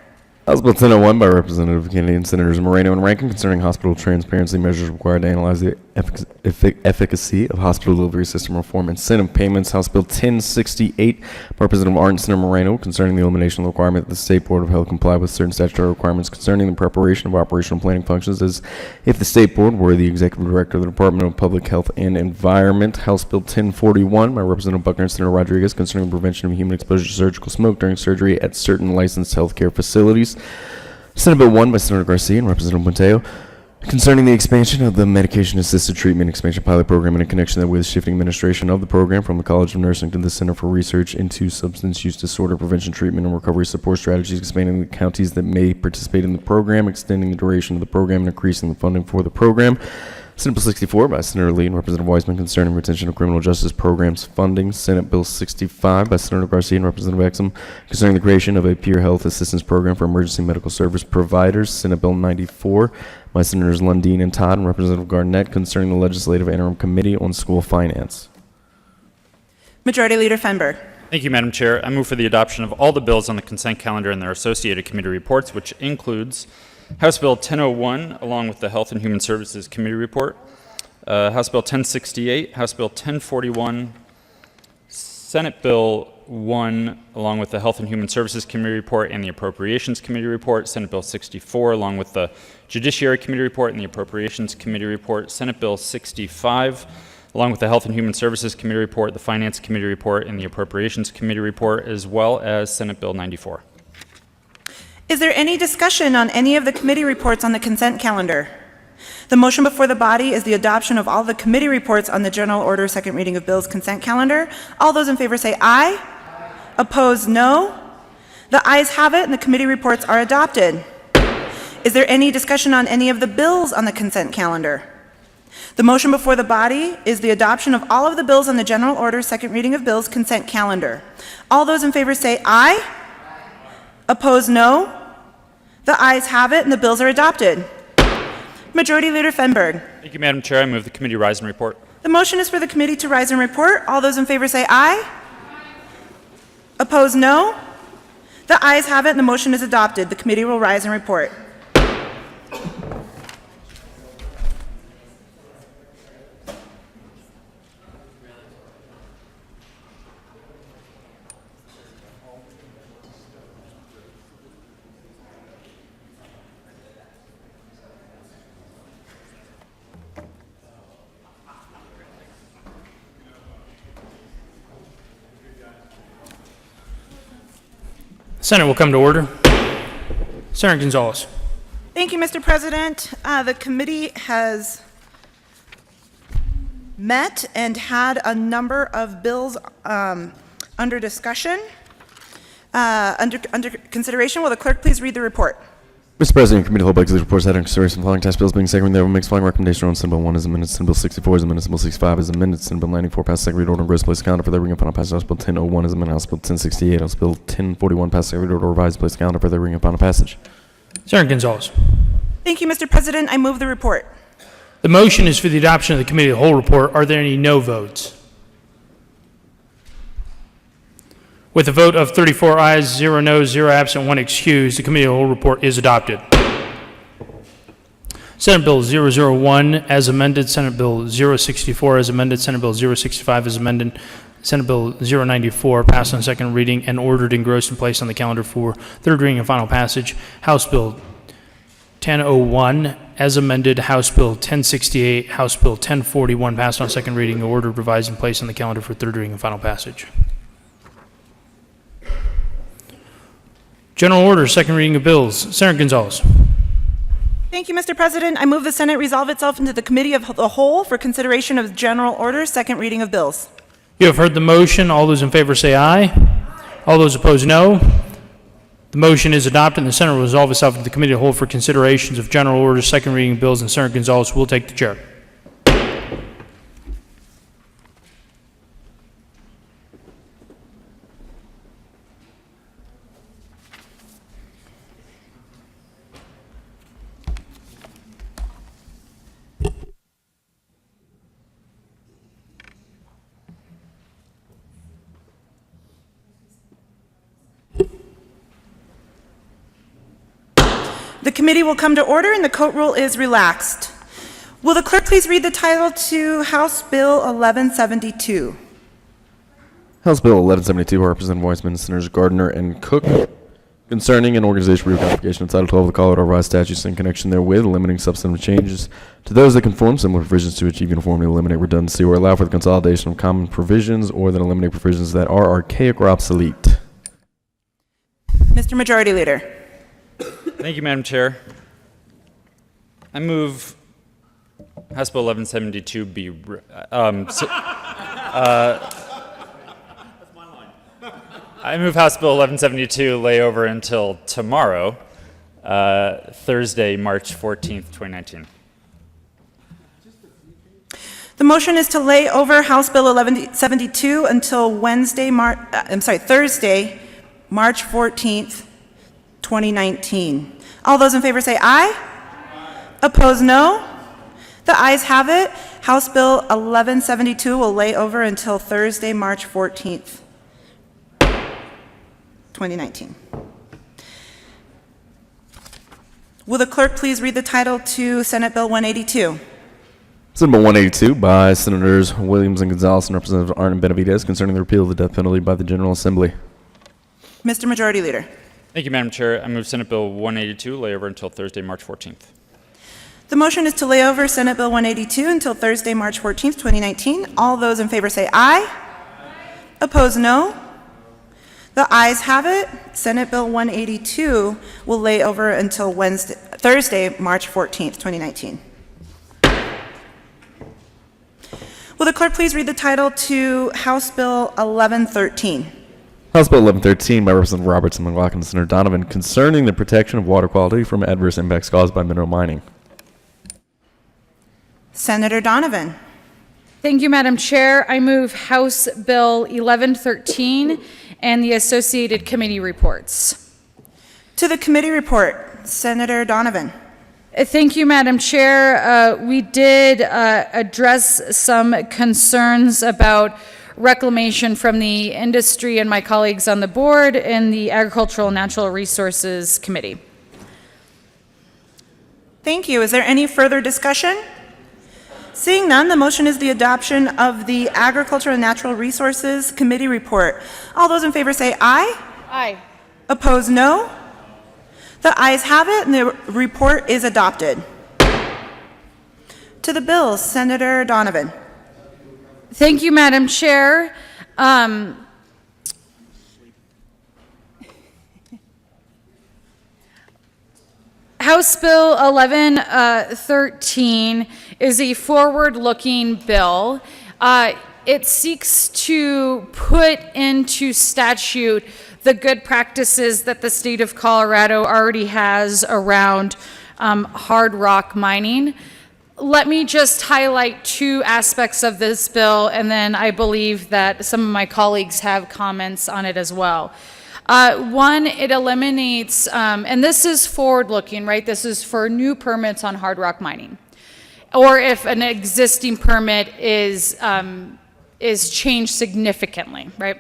House Bill 1001 by Representative Kennedy and Senators Moreno and Rankin concerning hospital transparency measures required to analyze the efficacy of hospital delivery system reform and incentive payments. House Bill 1068 by Representative Art and Senator Moreno concerning the elimination of the requirement that the State Board of Health comply with certain statutory requirements concerning the preparation of operational planning functions as if the State Board were the Executive Director of the Department of Public Health and Environment. House Bill 1041 by Representative Buckner and Senator Rodriguez concerning the prevention of human exposure to surgical smoke during surgery at certain licensed healthcare facilities. Senate Bill 1 by Senator Garcia and Representative Monteo concerning the expansion of the medication-assisted treatment expansion pilot program in connection with shifting administration of the program from the College of Nursing to the Center for Research into Substance Use Disorder Prevention, Treatment, and Recovery Support Strategies, expanding the counties that may participate in the program, extending the duration of the program, and increasing the funding for the program. Senate Bill 64 by Senator Lee and Representative Weissman concerning retention of criminal justice programs funding. Senate Bill 65 by Senator Garcia and Representative Exum concerning the creation of a peer health assistance program for emergency medical service providers. Senate Bill 94 by Senators Lundin and Todd and Representative Garnett concerning the Legislative Interim Committee on School Finance. Majority Leader Fenberg. Thank you, Madam Chair. I move for the adoption of all the bills on the consent calendar and their associated committee reports, which includes House Bill 1001, along with the Health and Human Services Committee report, House Bill 1068, House Bill 1041, Senate Bill 1, along with the Health and Human Services Committee report and the Appropriations Committee report, Senate Bill 64, along with the Judiciary Committee report and the Appropriations Committee report, Senate Bill 65, along with the Health and Human Services Committee report, the Finance Committee report, and the Appropriations Committee report, as well as Senate Bill 94. Is there any discussion on any of the committee reports on the consent calendar? The motion before the body is the adoption of all the committee reports on the general order second reading of bills consent calendar. All those in favor say aye. Opposed, no. The ayes have it and the committee reports are adopted. Is there any discussion on any of the bills on the consent calendar? The motion before the body is the adoption of all of the bills on the general order second reading of bills consent calendar. All those in favor say aye. Opposed, no. The ayes have it and the bills are adopted. Majority Leader Fenberg. Thank you, Madam Chair. I move the committee rise and report. The motion is for the committee to rise and report. All those in favor say aye. Opposed, no. The ayes have it and the motion is adopted. The committee will rise and report. Senate will come to order. Senator Gonzalez. Thank you, Mr. President. The committee has met and had a number of bills under discussion, under consideration. Will the clerk please read the report? Mr. President, committee hold executive reports had in consideration the following tax bills being second reading. Therefore, makes the following recommendation on Senate Bill 1 as amended. Senate Bill 64 as amended. Senate Bill 65 as amended. Senate Bill 94 passed second reading order and gross place calendar for their reading upon a passage. House Bill 1001 as amended. House Bill 1068. House Bill 1041 passed second reading order revised place calendar for their reading upon a passage. Senator Gonzalez. Thank you, Mr. President. I move the report. The motion is for the adoption of the committee of the whole report. Are there any no votes? With a vote of 34 ayes, 0 noes, 0 absent, 1 excused, the committee of the whole report is adopted. Senate Bill 001 as amended, Senate Bill 064 as amended, Senate Bill 065 as amended, Senate Bill 094 passed on second reading and ordered engrossed and placed on the calendar for third reading and final passage. House Bill 1001 as amended, House Bill 1068, House Bill 1041 passed on second reading and ordered revised and placed on the calendar for third reading and final passage. General order, second reading of bills. Senator Gonzalez. Thank you, Mr. President. I move the Senate resolve itself into the committee of the whole for consideration of general order, second reading of bills. You have heard the motion. All those in favor say aye. All those opposed, no. The motion is adopted and the Senate will resolve itself into the committee of the whole for considerations of general order, second reading of bills, and Senator Gonzalez will take the chair. The committee will come to order and the court rule is relaxed. Will the clerk please read the title to House Bill 1172? House Bill 1172 by Representative Weissman, Senators Gardner and Cook, concerning an organizational recodification of Title 12 of the Colorado Revised Statutes in connection therewith, limiting substantive changes to those that conform similar provisions to achieve uniformity, eliminate redundancy, or allow for the consolidation of common provisions, or that eliminate provisions that are archaic or obsolete. Mr. Majority Leader. Thank you, Madam Chair. I move House Bill 1172 be. I move House Bill 1172 lay over until tomorrow, Thursday, March 14th, 2019. The motion is to lay over House Bill 1172 until Thursday, March 14th, 2019. All those in favor say aye. Opposed, no. The ayes have it. House Bill 1172 will lay over until Thursday, March 14th, 2019. Will the clerk please read the title to Senate Bill 182? Senate Bill 182 by Senators Williams and Gonzalez and Representative Arden Benavidez concerning the repeal of the death penalty by the General Assembly. Mr. Majority Leader. Thank you, Madam Chair. I move Senate Bill 182 lay over until Thursday, March 14th. The motion is to lay over Senate Bill 182 until Thursday, March 14th, 2019. All those in favor say aye. Opposed, no. The ayes have it. Senate Bill 182 will lay over until Thursday, March 14th, 2019. Will the clerk please read the title to House Bill 1113? House Bill 1113 by Representative Robertson, McLaughlin, and Senator Donovan concerning the protection of water quality from adverse impacts caused by mineral mining. Senator Donovan. Thank you, Madam Chair. I move House Bill 1113 and the associated committee reports. To the committee report, Senator Donovan. Thank you, Madam Chair. We did address some concerns about reclamation from the industry and my colleagues on the board in the Agricultural and Natural Resources Committee. Thank you. Is there any further discussion? Seeing none, the motion is the adoption of the Agricultural and Natural Resources Committee report. All those in favor say aye. Aye. Opposed, no. The ayes have it, and the report is adopted. To the bills, Senator Donovan. Thank you, Madam Chair. House Bill 1113 is a forward-looking bill. It seeks to put into statute the good practices that the state of Colorado already has around hard rock mining. Let me just highlight two aspects of this bill, and then I believe that some of my colleagues have comments on it as well. One, it eliminates, and this is forward-looking, right? This is for new permits on hard rock mining, or if an existing permit is changed significantly, right?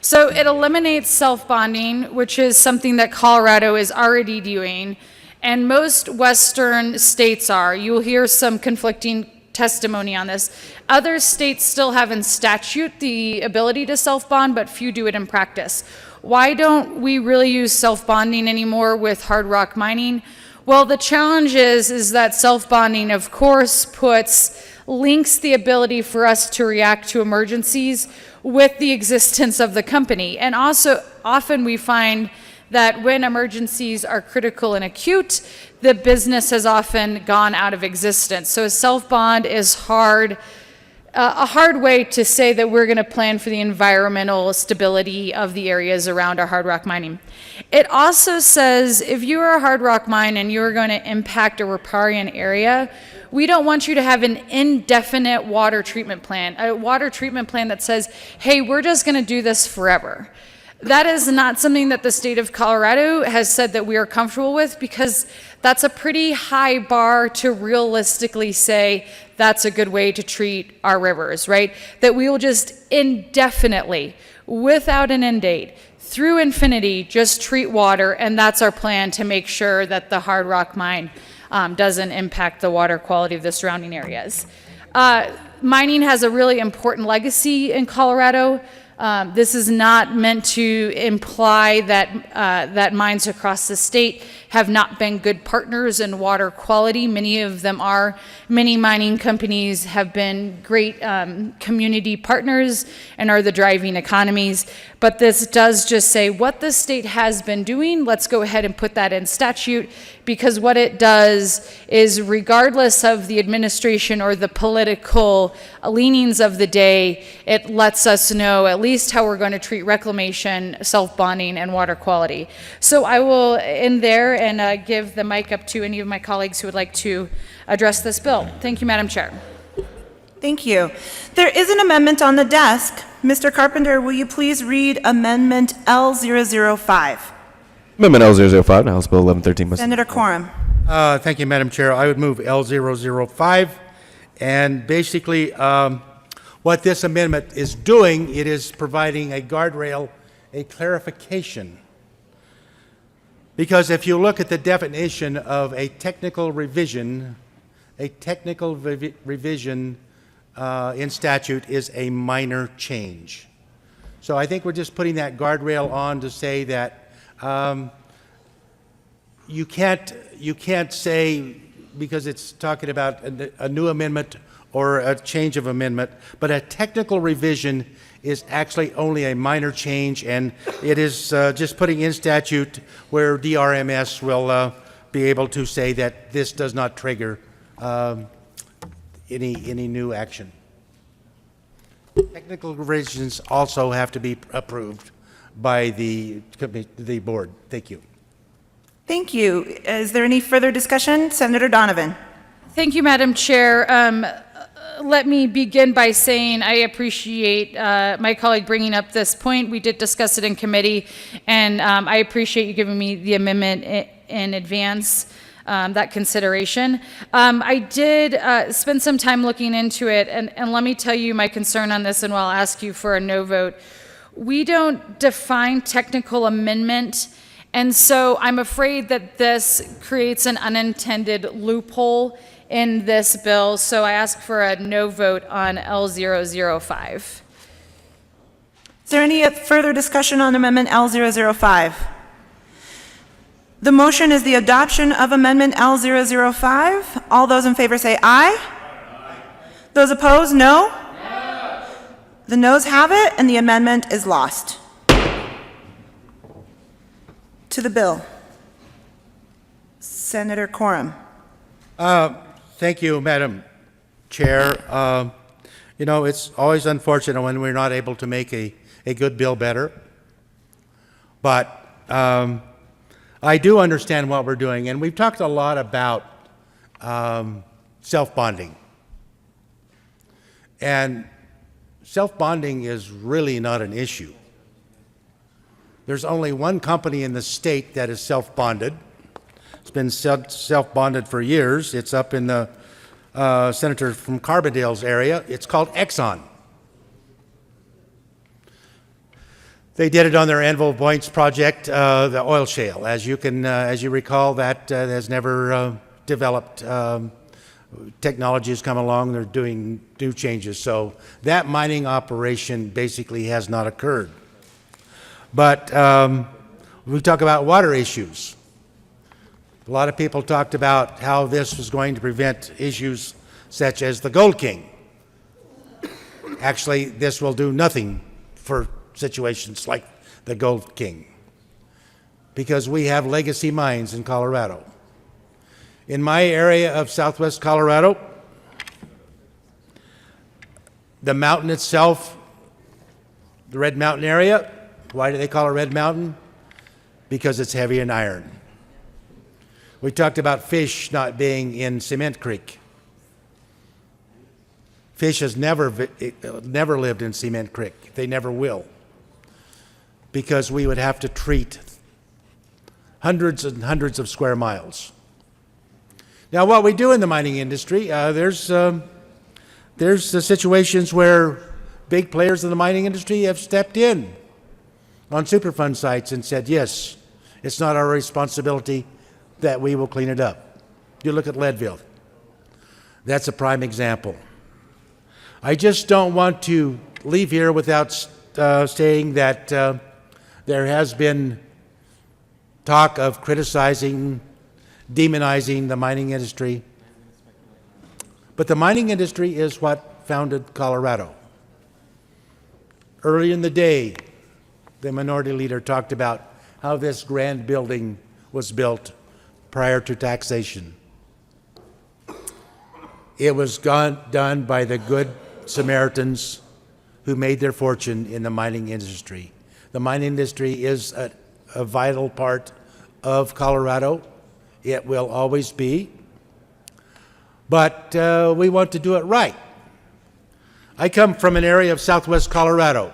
So it eliminates self-bonding, which is something that Colorado is already doing, and most Western states are. You'll hear some conflicting testimony on this. Other states still have in statute the ability to self-bond, but few do it in practice. Why don't we really use self-bonding anymore with hard rock mining? Well, the challenge is that self-bonding, of course, links the ability for us to react to emergencies with the existence of the company. And also, often we find that when emergencies are critical and acute, the business has often gone out of existence. So a self-bond is a hard way to say that we're going to plan for the environmental stability of the areas around our hard rock mining. It also says if you are a hard rock mine and you're going to impact a riparian area, we don't want you to have an indefinite water treatment plan, a water treatment plan that says, hey, we're just going to do this forever. That is not something that the state of Colorado has said that we are comfortable with, because that's a pretty high bar to realistically say that's a good way to treat our rivers, right? That we will just indefinitely, without an end date, through infinity, just treat water, and that's our plan to make sure that the hard rock mine doesn't impact the water quality of the surrounding areas. Mining has a really important legacy in Colorado. This is not meant to imply that mines across the state have not been good partners in water quality. Many of them are. Many mining companies have been great community partners and are the driving economies. But this does just say what the state has been doing. Let's go ahead and put that in statute, because what it does is, regardless of the administration or the political leanings of the day, it lets us know at least how we're going to treat reclamation, self-bonding, and water quality. So I will end there and give the mic up to any of my colleagues who would like to address this bill. Thank you, Madam Chair. Thank you. There is an amendment on the desk. Mr. Carpenter, will you please read Amendment L005? Amendment L005, House Bill 1113 by Senator Quorum. Thank you, Madam Chair. I would move L005. And basically, what this amendment is doing, it is providing a guardrail, a clarification. Because if you look at the definition of a technical revision, in statute is a minor change. So I think we're just putting that guardrail on to say that you can't say, because it's talking about a new amendment or a change of amendment, but a technical revision is actually only a minor change, and it is just putting in statute where DRMS will be able to say that this does not trigger any new action. Technical revisions also have to be approved by the board. Thank you. Thank you. Is there any further discussion? Senator Donovan. Thank you, Madam Chair. Let me begin by saying I appreciate my colleague bringing up this point. We did discuss it in committee, and I appreciate you giving me the amendment in advance, that consideration. I did spend some time looking into it, and let me tell you my concern on this, and I'll ask you for a no vote. We don't define technical amendment, and so I'm afraid that this creates an unintended loophole in this bill, so I ask for a no vote on L005. Is there any further discussion on Amendment L005? The motion is the adoption of Amendment L005. All those in favor say aye. Aye. Those opposed, no? No. The noes have it, and the amendment is lost. To the bill. Senator Quorum. Thank you, Madam Chair. You know, it's always unfortunate when we're not able to make a good bill better. But I do understand what we're doing, and we've talked a lot about self-bonding. And self-bonding is really not an issue. There's only one company in the state that is self-bonded. It's been self-bonded for years. It's up in the senator from Carbondale's area. It's called Exxon. They did it on their Anvil Points project, the oil shale. As you recall, that has never developed. Technology has come along. They're doing new changes. So that mining operation basically has not occurred. But we talk about water issues. A lot of people talked about how this was going to prevent issues such as the Gold King. Actually, this will do nothing for situations like the Gold King, because we have legacy mines in Colorado. In my area of southwest Colorado, the mountain itself, the Red Mountain area, why do they call it Red Mountain? Because it's heavy in iron. We talked about fish not being in Cement Creek. Fish has never lived in Cement Creek. They never will, because we would have to treat hundreds and hundreds of square miles. Now, what we do in the mining industry, there's the situations where big players in the mining industry have stepped in on Superfund sites and said, yes, it's not our responsibility, that we will clean it up. You look at Leadville. That's a prime example. I just don't want to leave here without saying that there has been talk of criticizing, demonizing the mining industry. But the mining industry is what founded Colorado. Early in the day, the minority leader talked about how this grand building was built prior to taxation. It was done by the good Samaritans who made their fortune in the mining industry. The mining industry is a vital part of Colorado. It will always be. But we want to do it right. I come from an area of southwest Colorado.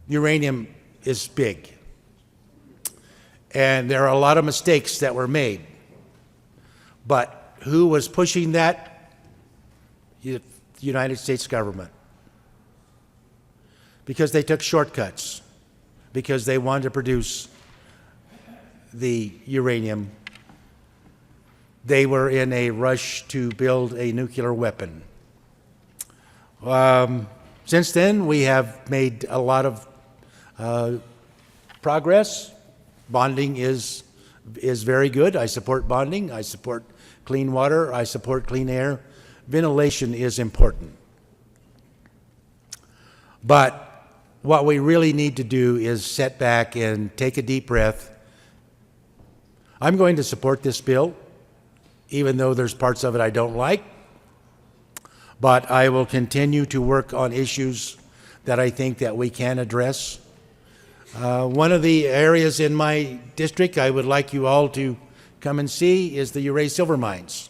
Uranium is big. And there are a lot of mistakes that were made. But who was pushing that? The United States government. Because they took shortcuts. Because they wanted to produce the uranium. They were in a rush to build a nuclear weapon. Since then, we have made a lot of progress. Bonding is very good. I support bonding. I support clean water. I support clean air. ventilation is important. But what we really need to do is sit back and take a deep breath. I'm going to support this bill, even though there's parts of it I don't like. But I will continue to work on issues that I think that we can address. One of the areas in my district I would like you all to come and see is the Uray Silver Mines.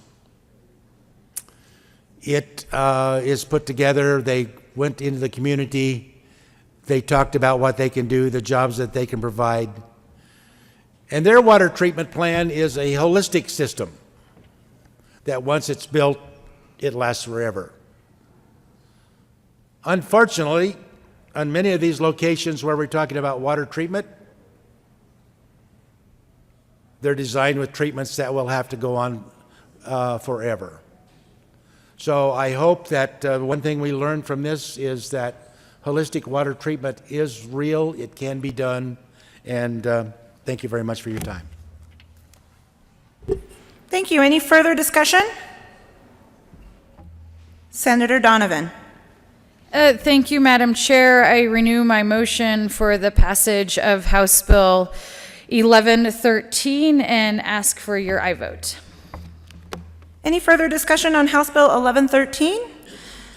It is put together. They went into the community. They talked about what they can do, the jobs that they can provide. And their water treatment plan is a holistic system that once it's built, it lasts forever. Unfortunately, on many of these locations where we're talking about water treatment, they're designed with treatments that will have to go on forever. So I hope that one thing we learned from this is that holistic water treatment is real, it can be done, and thank you very much for your time. Thank you. Any further discussion? Senator Donovan. Thank you, Madam Chair. I renew my motion for the passage of House Bill 1113 and ask for your aye vote. Any further discussion on House Bill 1113?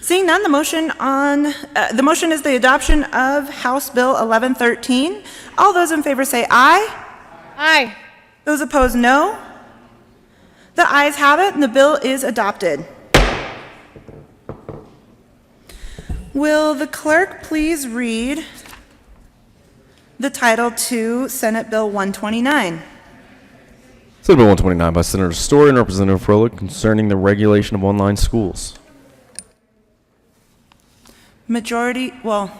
Seeing none, the motion is the adoption of House Bill 1113. All those in favor say aye. Aye. Those opposed, no. The ayes have it, and the bill is adopted. Will the clerk please read the title to Senate Bill 129? Senate Bill 129 by Senator Story and Representative Froelich concerning the regulation of online schools. Majority, well,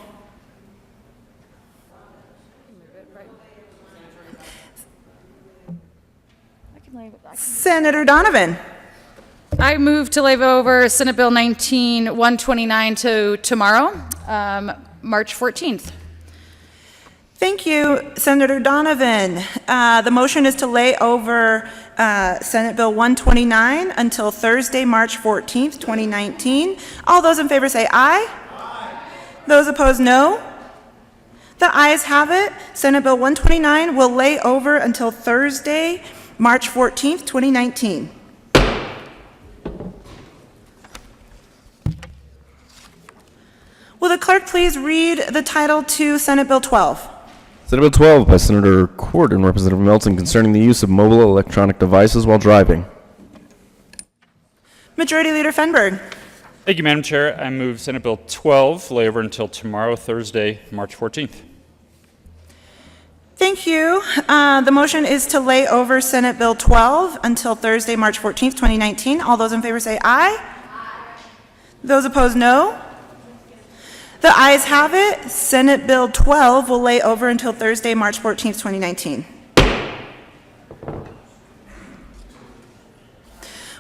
Senator Donovan. I move to lay over Senate Bill 129 to tomorrow, March 14th. Thank you, Senator Donovan. The motion is to lay over Senate Bill 129 until Thursday, March 14th, 2019. All those in favor say aye. Aye. Those opposed, no. The ayes have it. Senate Bill 129 will lay over until Thursday, March 14th, 2019. Will the clerk please read the title to Senate Bill 12? Senate Bill 12 by Senator Cord and Representative Melton concerning the use of mobile electronic devices while driving. Majority Leader Fenberg. Thank you, Madam Chair. I move Senate Bill 12 lay over until tomorrow, Thursday, March 14th. Thank you. The motion is to lay over Senate Bill 12 until Thursday, March 14th, 2019. All those in favor say aye. Aye. Those opposed, no. The ayes have it. Senate Bill 12 will lay over until Thursday, March 14th, 2019.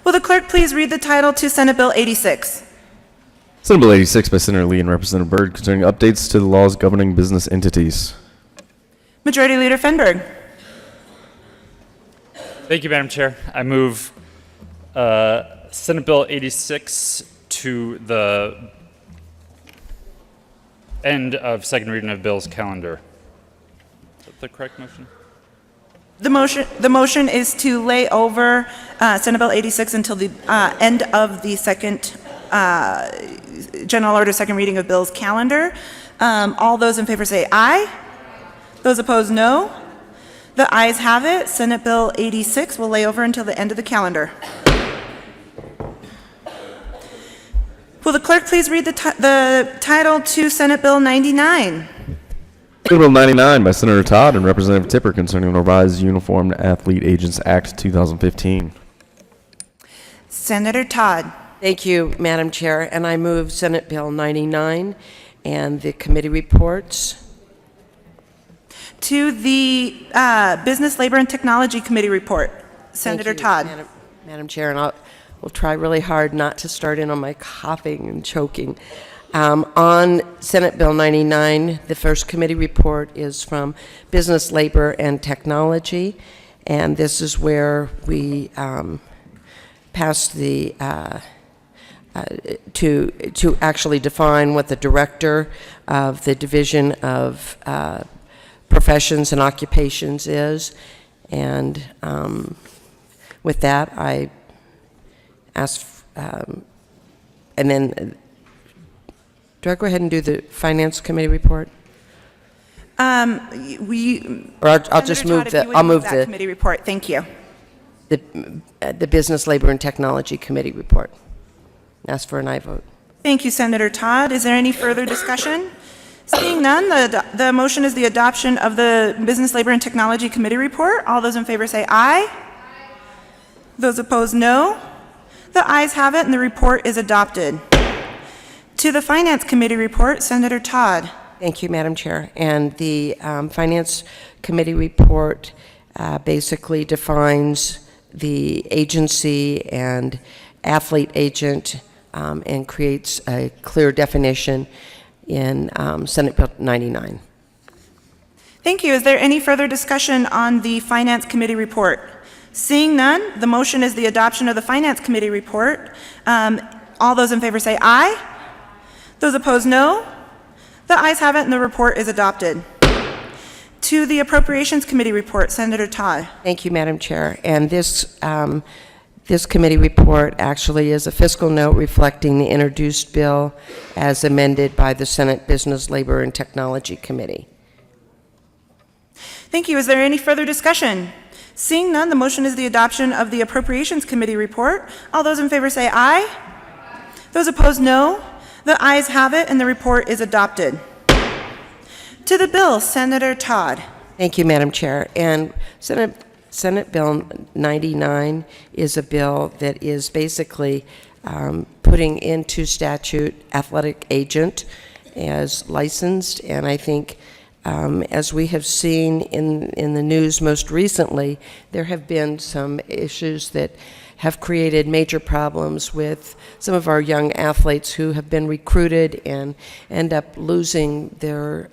Will the clerk please read the title to Senate Bill 86? Senate Bill 86 by Senator Lee and Representative Byrd concerning updates to the laws governing business entities. Majority Leader Fenberg. Thank you, Madam Chair. I move Senate Bill 86 to the end of second reading of bill's calendar. Is that the correct motion? The motion is to lay over Senate Bill 86 until the end of the second general order, second reading of bill's calendar. All those in favor say aye. Those opposed, no. The ayes have it. Senate Bill 86 will lay over until the end of the calendar. Will the clerk please read the title to Senate Bill 99? Senate Bill 99 by Senator Todd and Representative Tipper concerning the revised Uniformed Athlete Agents Act 2015. Senator Todd. Thank you, Madam Chair, and I move Senate Bill 99 and the committee reports. To the Business, Labor, and Technology Committee report. Senator Todd. Madam Chair, and we'll try really hard not to start in on my coughing and choking. On Senate Bill 99, the first committee report is from Business, Labor, and Technology, and this is where we passed the to actually define what the director of the Division of Professions and Occupations is. And with that, I ask, and then, do I go ahead and do the Finance Committee report? We. Or I'll just Senator move Todd, if the, you would I'll move move that the, committee report. Thank you. the Business, Labor, and Technology Committee report. Ask for an aye vote. Thank you, Senator Todd. Is there any further discussion? Seeing none, the motion is the adoption of the Business, Labor, and Technology Committee report. All those in favor say aye. Those opposed, no. The ayes have it, and the report is adopted. To the Finance Committee report, Senator Todd. Thank you, Madam Chair. And the Finance Committee report basically defines the agency and athlete agent and creates a clear definition in Senate Bill 99. Thank you. Is there any further discussion on the Finance Committee report? Seeing none, the motion is the adoption of the Finance Committee report. All those in favor say aye. Those opposed, no. The ayes have it, and the report is adopted. To the Appropriations Committee report, Senator Todd. Thank you, Madam Chair. And this committee report actually is a fiscal note reflecting the introduced bill as amended by the Senate Business, Labor, and Technology Committee. Thank you. Is there any further discussion? Seeing none, the motion is the adoption of the Appropriations Committee report. All those in favor say aye. Those opposed, no. The ayes have it, and the report is adopted. To the bill, Senator Todd. Thank you, Madam Chair. And Senate Bill 99 is a bill that is basically putting into statute athletic agent as licensed, and I think as we have seen in the news most recently, there have been some issues that have created major problems with some of our young athletes who have been recruited and end up losing their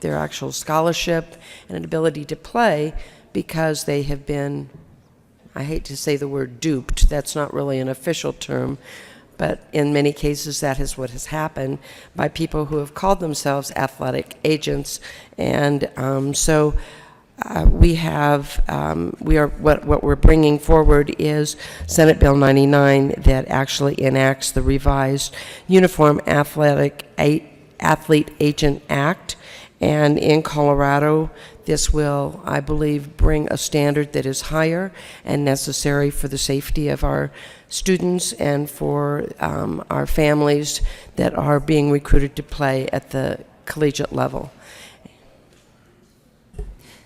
actual scholarship and an ability to play because they have been, I hate to say the word duped, that's not really an official term, but in many cases that is what has happened by people who have called themselves athletic agents. And what we're bringing forward is Senate Bill 99 that actually enacts the revised Uniform Athlete Agent Act. And in Colorado, this will, I believe, bring a standard that is higher and necessary for the safety of our students and for our families that are being recruited to play at the collegiate level.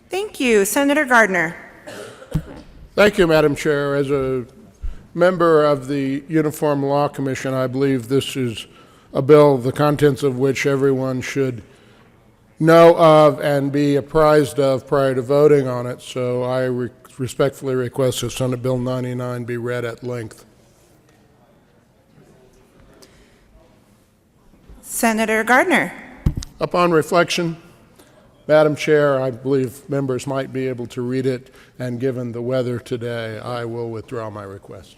Thank you. Senator Gardner. Thank you, Madam Chair. As a member of the Uniform Law Commission, I believe this is a bill, the contents of which everyone should know of and be apprised of prior to voting on it. So I respectfully request that Senate Bill 99 be read at length. Senator Gardner. Upon reflection, Madam Chair, I believe members might be able to read it, and given the weather today, I will withdraw my request.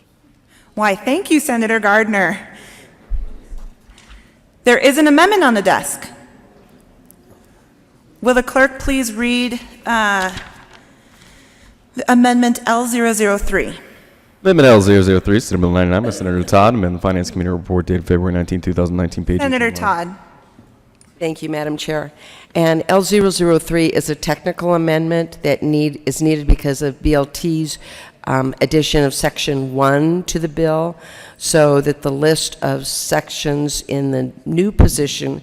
Why, thank you, Senator Gardner. There is an amendment on the desk. Will the clerk please read the Amendment L003? Amendment L003, Senate Bill 99 by Senator Todd, amend the Finance Committee report dated February 19, 2019, page Senator 81. Todd. Thank you, Madam Chair. And L003 is a technical amendment that is needed because of BLT's addition of Section 1 to the bill, so that the list of sections in the new position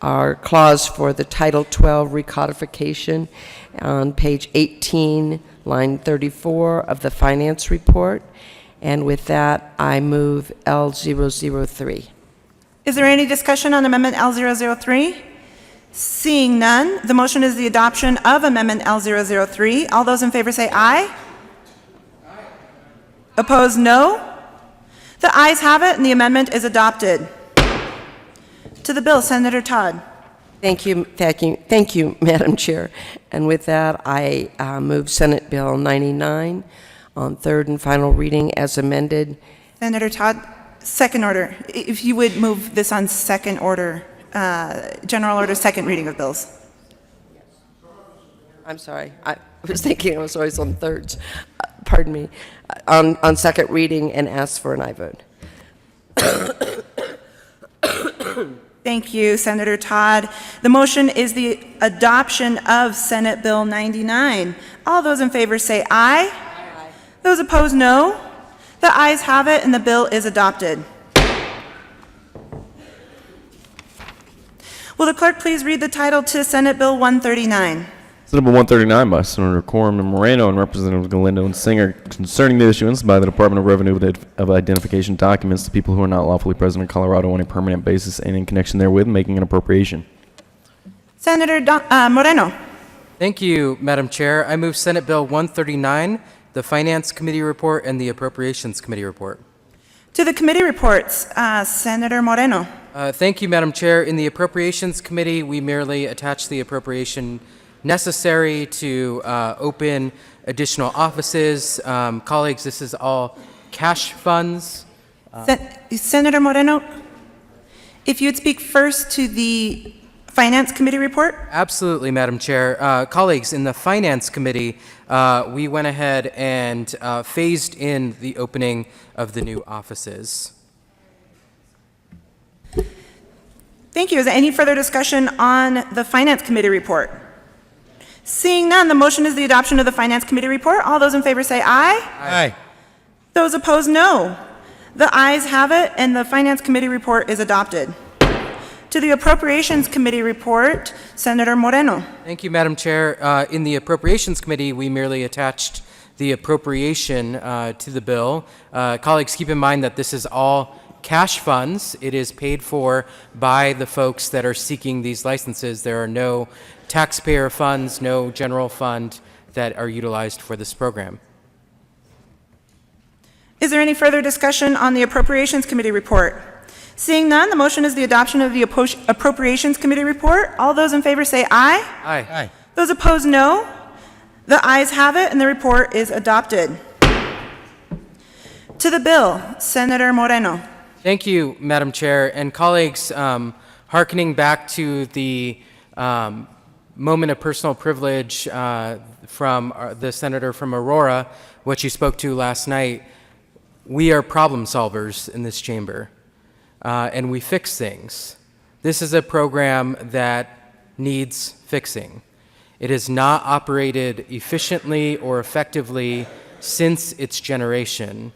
are clause for the Title 12 recodification on page 18, line 34 of the Finance report. And with that, I move L003. Is there any discussion on Amendment L003? Seeing none, the motion is the adoption of Amendment L003. All those in favor say aye. Aye. Opposed, no. The ayes have it, and the amendment is adopted. To the bill, Senator Todd. Thank you, Madam Chair. And with that, I move Senate Bill 99 on third and final reading as amended. Senator Todd. Second order. If you would move this on second order, general order, second reading of bills. I'm sorry. I was thinking I was always on thirds. Pardon me. On second reading and ask for an aye vote. Thank you, Senator Todd. The motion is the adoption of Senate Bill 99. All those in favor say aye. Aye. Those opposed, no. The ayes have it, and the bill is adopted. Will the clerk please read the title to Senate Bill 139? Senate Bill 139 by Senator Quorum and Moreno and Representatives Galindo and Singer concerning the issuance by the Department of Revenue of identification documents to people who are not lawfully present in Colorado on a permanent basis and in connection therewith making an appropriation. Senator Moreno. Thank you, Madam Chair. I move Senate Bill 139, the Finance Committee report, and the Appropriations Committee report. To the committee reports, Senator Moreno. Thank you, Madam Chair. In the Appropriations Committee, we merely attach the appropriation necessary to open additional offices. Colleagues, this is all cash funds. Senator Moreno, if you'd speak first to the Finance Committee report. Absolutely, Madam Chair. Colleagues, in the Finance Committee, we went ahead and phased in the opening of the new offices. Thank you. Is there any further discussion on the Finance Committee report? Seeing none, the motion is the adoption of the Finance Committee report. All those in favor say aye. Aye. Those opposed, no. The ayes have it, and the Finance Committee report is adopted. To the Appropriations Committee report, Senator Moreno. Thank you, Madam Chair. In the Appropriations Committee, we merely attached the appropriation to the bill. Colleagues, keep in mind that this is all cash funds. It is paid for by the folks that are seeking these licenses. There are no taxpayer funds, no general fund that are utilized for this program. Is there any further discussion on the Appropriations Committee report? Seeing none, the motion is the adoption of the Appropriations Committee report. All those in favor say aye. Aye. Aye. Those opposed, no. The ayes have it, and the report is adopted. To the bill, Senator Moreno. Thank you, Madam Chair. And colleagues, hearkening back to the moment of personal privilege from the senator from Aurora, what you spoke to last night, we are problem solvers in this chamber, and we fix things. This is a program that needs fixing. It has not operated efficiently or effectively since its generation.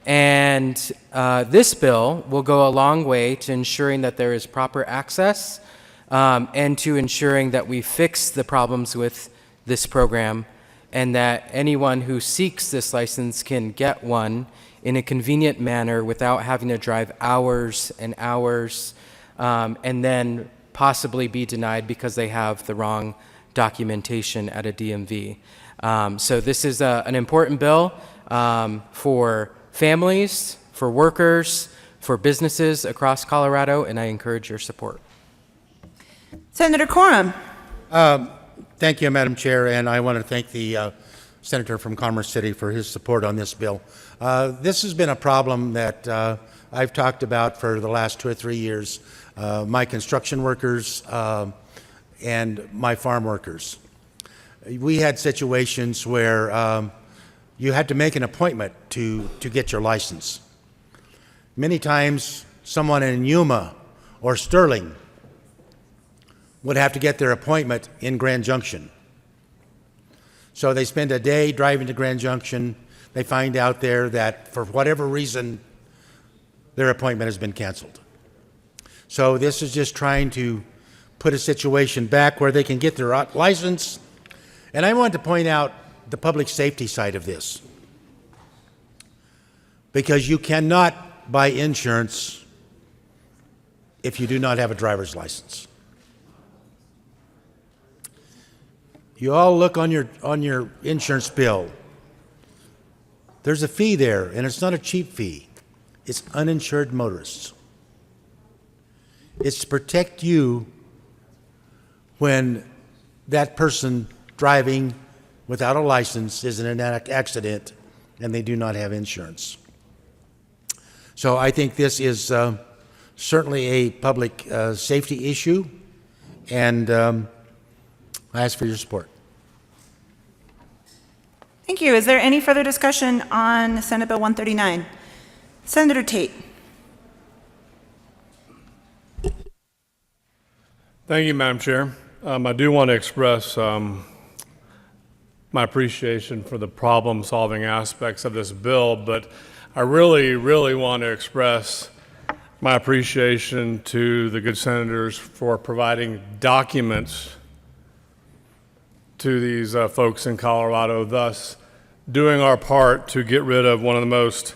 And this bill will go a long way to ensuring that there is proper access and to ensuring that we fix the problems with this program and that anyone who seeks this license can get one in a convenient manner without having to drive hours and hours and then possibly be denied because they have the wrong documentation at a DMV. So this is an important bill for families, for workers, for businesses across Colorado, and I encourage your support. Senator Quorum. Thank you, Madam Chair, and I want to thank the senator from Commerce City for his support on this bill. This has been a problem that I've talked about for the last 2 or 3 years. My construction workers and my farm workers. We had situations where you had to make an appointment to get your license. Many times, someone in Yuma or Sterling would have to get their appointment in Grand Junction. So they spend a day driving to Grand Junction. They find out there that for whatever reason, their appointment has been canceled. So this is just trying to put a situation back where they can get their license. And I want to point out the public safety side of this, because you cannot buy insurance if you do not have a driver's license. You all look on your insurance bill. There's a fee there, and it's not a cheap fee. It's uninsured motorists. It's to protect you when that person driving without a license is in an accident and they do not have insurance. So I think this is certainly a public safety issue, and I ask for your support. Thank you. Is there any further discussion on Senate Bill 139? Senator Tate. Thank you, Madam Chair. I do want to express my appreciation for the problem-solving aspects of this bill, but I really want to express my appreciation to the good senators for providing documents to these folks in Colorado, thus doing our part to get rid of one of the most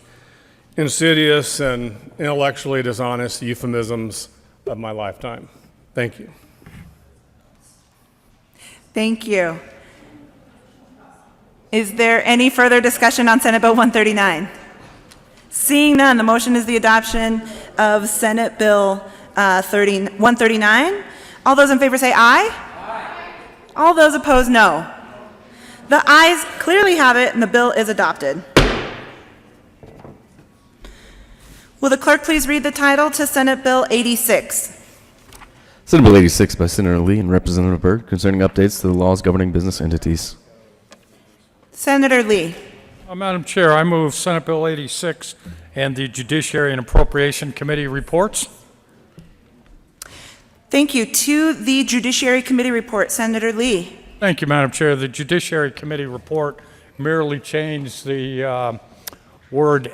insidious and intellectually dishonest euphemisms of my lifetime. Thank you. Thank you. Is there any further discussion on Senate Bill 139? Seeing none, the motion is the adoption of Senate Bill 139. All those in favor say aye. Aye. All those opposed, no. The ayes clearly have it, and the bill is adopted. Will the clerk please read the title to Senate Bill 86? Senate Bill 86 by Senator Lee and Representative Byrd concerning updates to the laws governing business entities. Senator Lee. Madam Chair, I move Senate Bill 86 and the Judiciary and Appropriation Committee reports. Thank you. To the Judiciary Committee report, Senator Lee. Thank you, Madam Chair. The Judiciary Committee report merely changed the word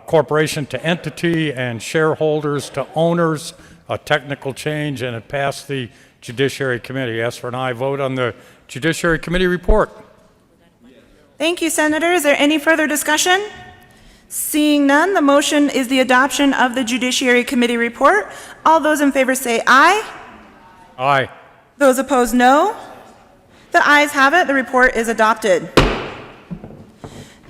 corporation to entity and shareholders to owners, a technical change, and it passed the Judiciary Committee. Ask for an aye vote on the Judiciary Committee report. Thank you, Senator. Is there any further discussion? Seeing none, the motion is the adoption of the Judiciary Committee report. All those in favor say aye. Aye. Those opposed, no. The ayes have it. The report is adopted.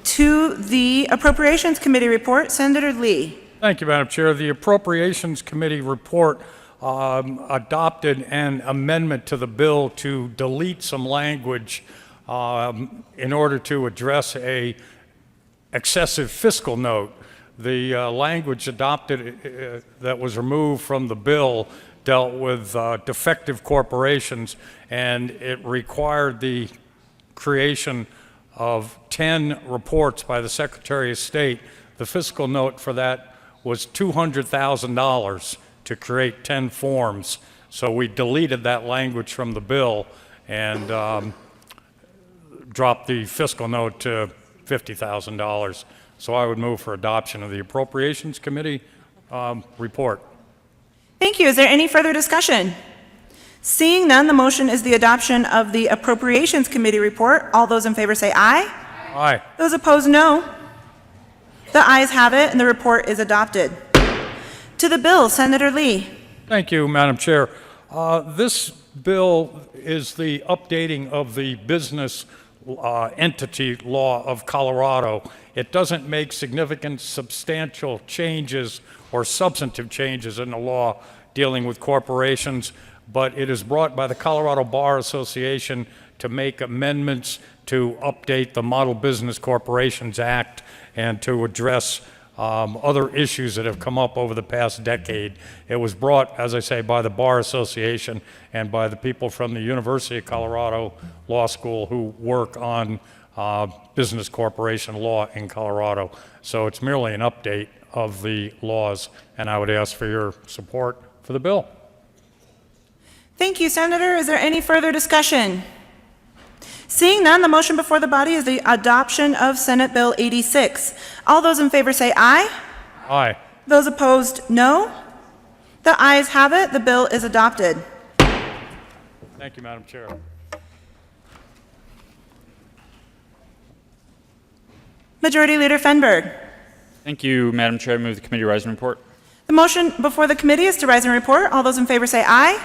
To the Appropriations Committee report, Senator Lee. Thank you, Madam Chair. The Appropriations Committee report adopted an amendment to the bill to delete some language in order to address a excessive fiscal note. The language adopted that was removed from the bill dealt with defective corporations, and it required the creation of 10 reports by the Secretary of State. The fiscal note for that was $200,000 to create 10 forms. So we deleted that language from the bill and dropped the fiscal note to $50,000. So I would move for adoption of the Appropriations Committee report. Thank you. Is there any further discussion? Seeing none, the motion is the adoption of the Appropriations Committee report. All those in favor say aye. Aye. Those opposed, no. The ayes have it, and the report is adopted. To the bill, Senator Lee. Thank you, Madam Chair. This bill is the updating of the business entity law of Colorado. It doesn't make significant substantial changes or substantive changes in the law dealing with corporations, but it is brought by the Colorado Bar Association to make amendments to update the Model Business Corporations Act and to address other issues that have come up over the past decade. It was brought, as I say, by the Bar Association and by the people from the University of Colorado Law School who work on business corporation law in Colorado. So it's merely an update of the laws, and I would ask for your support for the bill. Thank you, Senator. Is there any further discussion? Seeing none, the motion before the body is the adoption of Senate Bill 86. All those in favor say aye. Aye. Those opposed, no. The ayes have it. The bill is adopted. Thank you, Madam Chair. Majority Leader Fenberg. Thank you, Madam Chair. I move the committee rise and report. The motion before the committee is to rise and report. All those in favor say aye.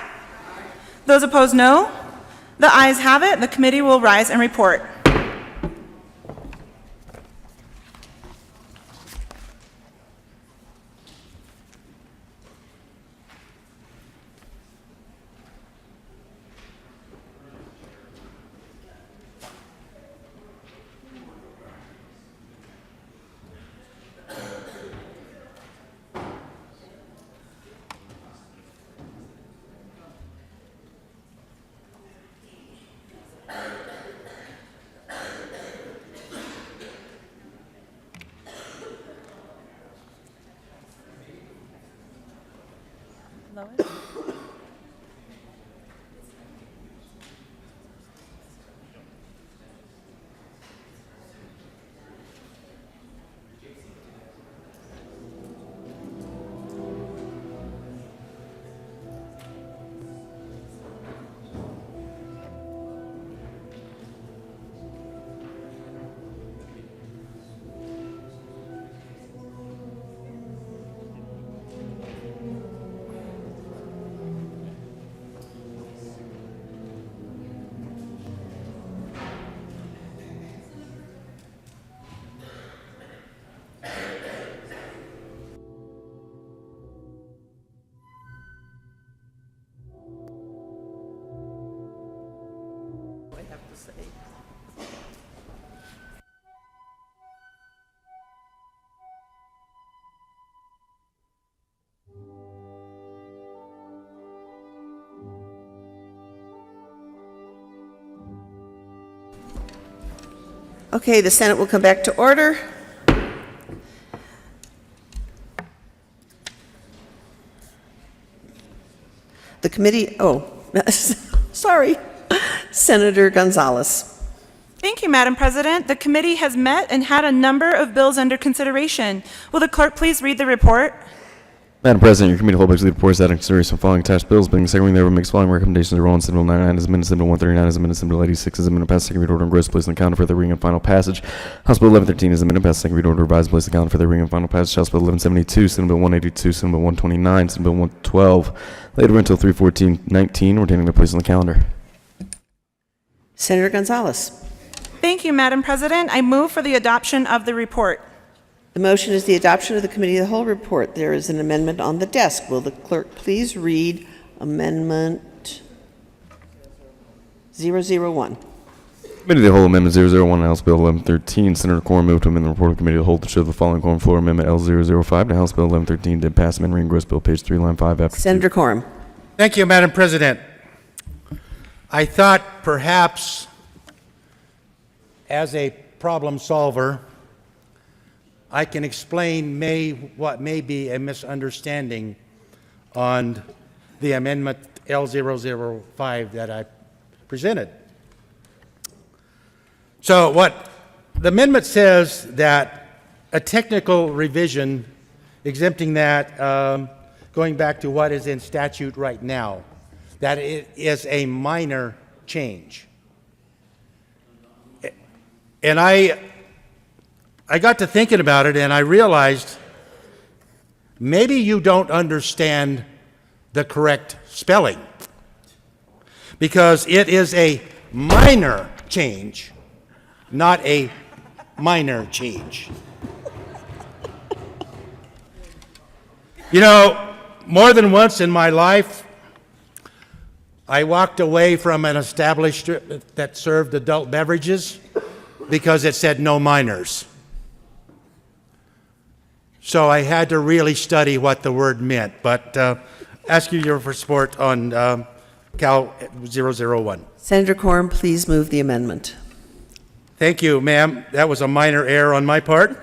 Those opposed, no. The ayes have it. The committee will rise and report. Lois? I have to say. Okay, the Senate will come back to order. The committee, sorry, Senator Gonzalez. Thank you, Madam President. The committee has met and had a number of bills under consideration. Will the clerk please read the report? Madam President, your committee holds the reports that in consideration of following attached bills, being the second reading thereof makes following recommendations to roll on Senate Bill 99 as amended, Senate Bill 139 as amended, Senate Bill 86 as amended, pass second read order and gross place on the calendar for the reading and final passage. House Bill 1113 as amended, pass second read order, revised place on the calendar for the reading and final passage. House Bill 1172, Senate Bill 182, Senate Bill 129, Senate Bill 112, later until 3/14/19, retaining their place on the calendar. Senator Gonzalez. Thank you, Madam President. I move for the adoption of the report. The motion is the adoption of the Committee of the Whole report. There is an amendment on the desk. Will the clerk please read Amendment 001? Committee of the Whole Amendment 001, House Bill 1113. Senator Corn moved to amend the report of the Committee of the Whole to show the following Corn floor amendment L005 to House Bill 1113 did pass amendment reading gross bill page 3 line 5 after. Senator Corn. Thank you, Madam President. I thought perhaps as a problem solver, I can explain what may be a misunderstanding on the amendment L005 that I presented. So what the amendment says that a technical revision exempting that, going back to what is in statute right now, that it is a minor change. And I got to thinking about it and I realized maybe you don't understand the correct spelling, because it is a minor change, not a minor change. You know, more than once in my life, I walked away from an establishment that served adult beverages because it said no minors. So I had to really study what the word meant, but ask you for support on Cal 001. Senator Corn, please move the amendment. Thank you, ma'am. That was a minor error on my part.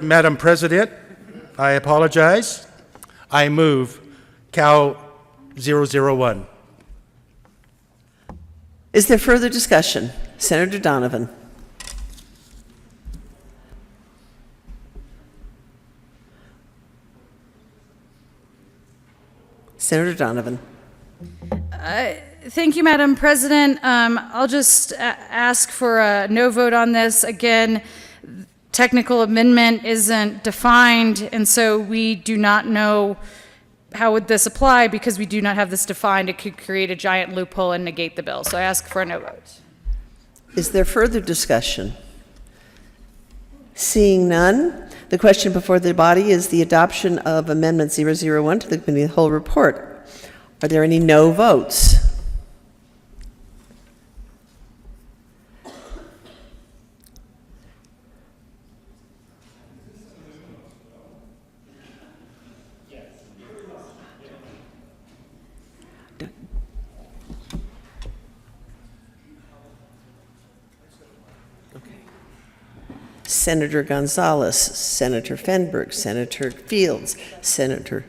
Madam President, I apologize. I move Cal 001. Is there further discussion? Senator Donovan. Senator Donovan. Thank you, Madam President. I'll just ask for a no vote on this. Again, technical amendment isn't defined, and so we do not know how would this apply because we do not have this defined. It could create a giant loophole and negate the bill. So I ask for a no vote. Is there further discussion? Seeing none, the question before the body is the adoption of Amendment 001 to the Committee of the Whole report. Are there any no votes? Senator Gonzalez, Senator Fenberg, Senator Fields, Senator.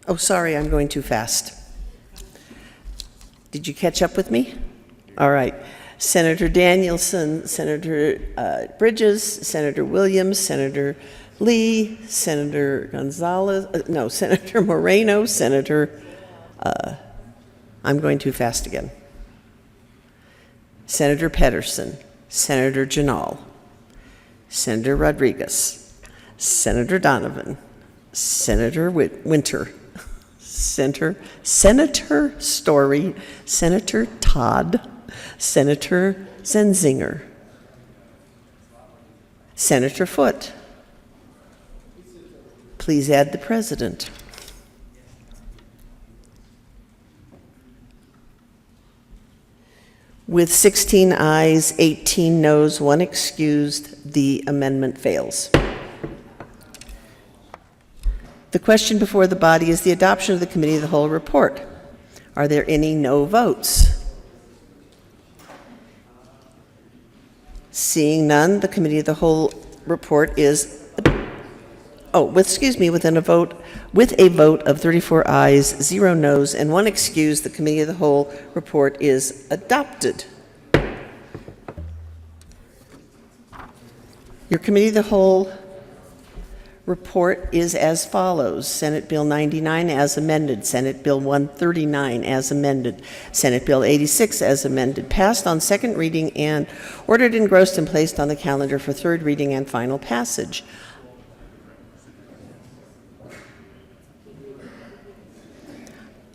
Oh, sorry, I'm going too fast. Did you catch up with me? All right. Senator Danielson, Senator Bridges, Senator Williams, Senator Lee, Senator Gonzalez, no, Senator Moreno, Senator, I'm going too fast again. Senator Pedersen, Senator Janal, Senator Rodriguez, Senator Donovan, Senator Winter, Senator Story, Senator Todd, Senator Zenzinger, Senator Foote. Please add the president. With 16 ayes, 18 noes, 1 excused, the amendment fails. The question before the body is the adoption of the Committee of the Whole report. Are there any no votes? Seeing none, the Committee of the Whole report is, with a vote of 34 ayes, 0 noes, and 1 excuse, the Committee of the Whole report is adopted. Your Committee of the Whole report is as follows. Senate Bill 99 as amended, Senate Bill 139 as amended, Senate Bill 86 as amended, passed on second reading and ordered, engrossed, and placed on the calendar for third reading and final passage.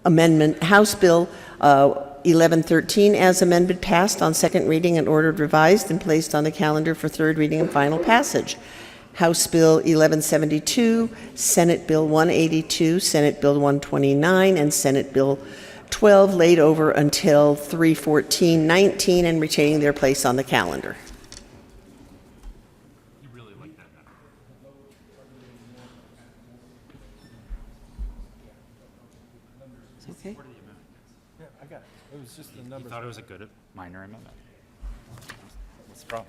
Amendment, House Bill 1113 as amended, passed on second reading and ordered, revised, and placed on the calendar for third reading and final passage. House Bill 1172, Senate Bill 182, Senate Bill 129, and Senate Bill 12 laid over until 3/14/19 and retaining their place on the calendar. Okay. Yeah, I got it. It was just the number. You thought it was a good minor amendment? What's the problem?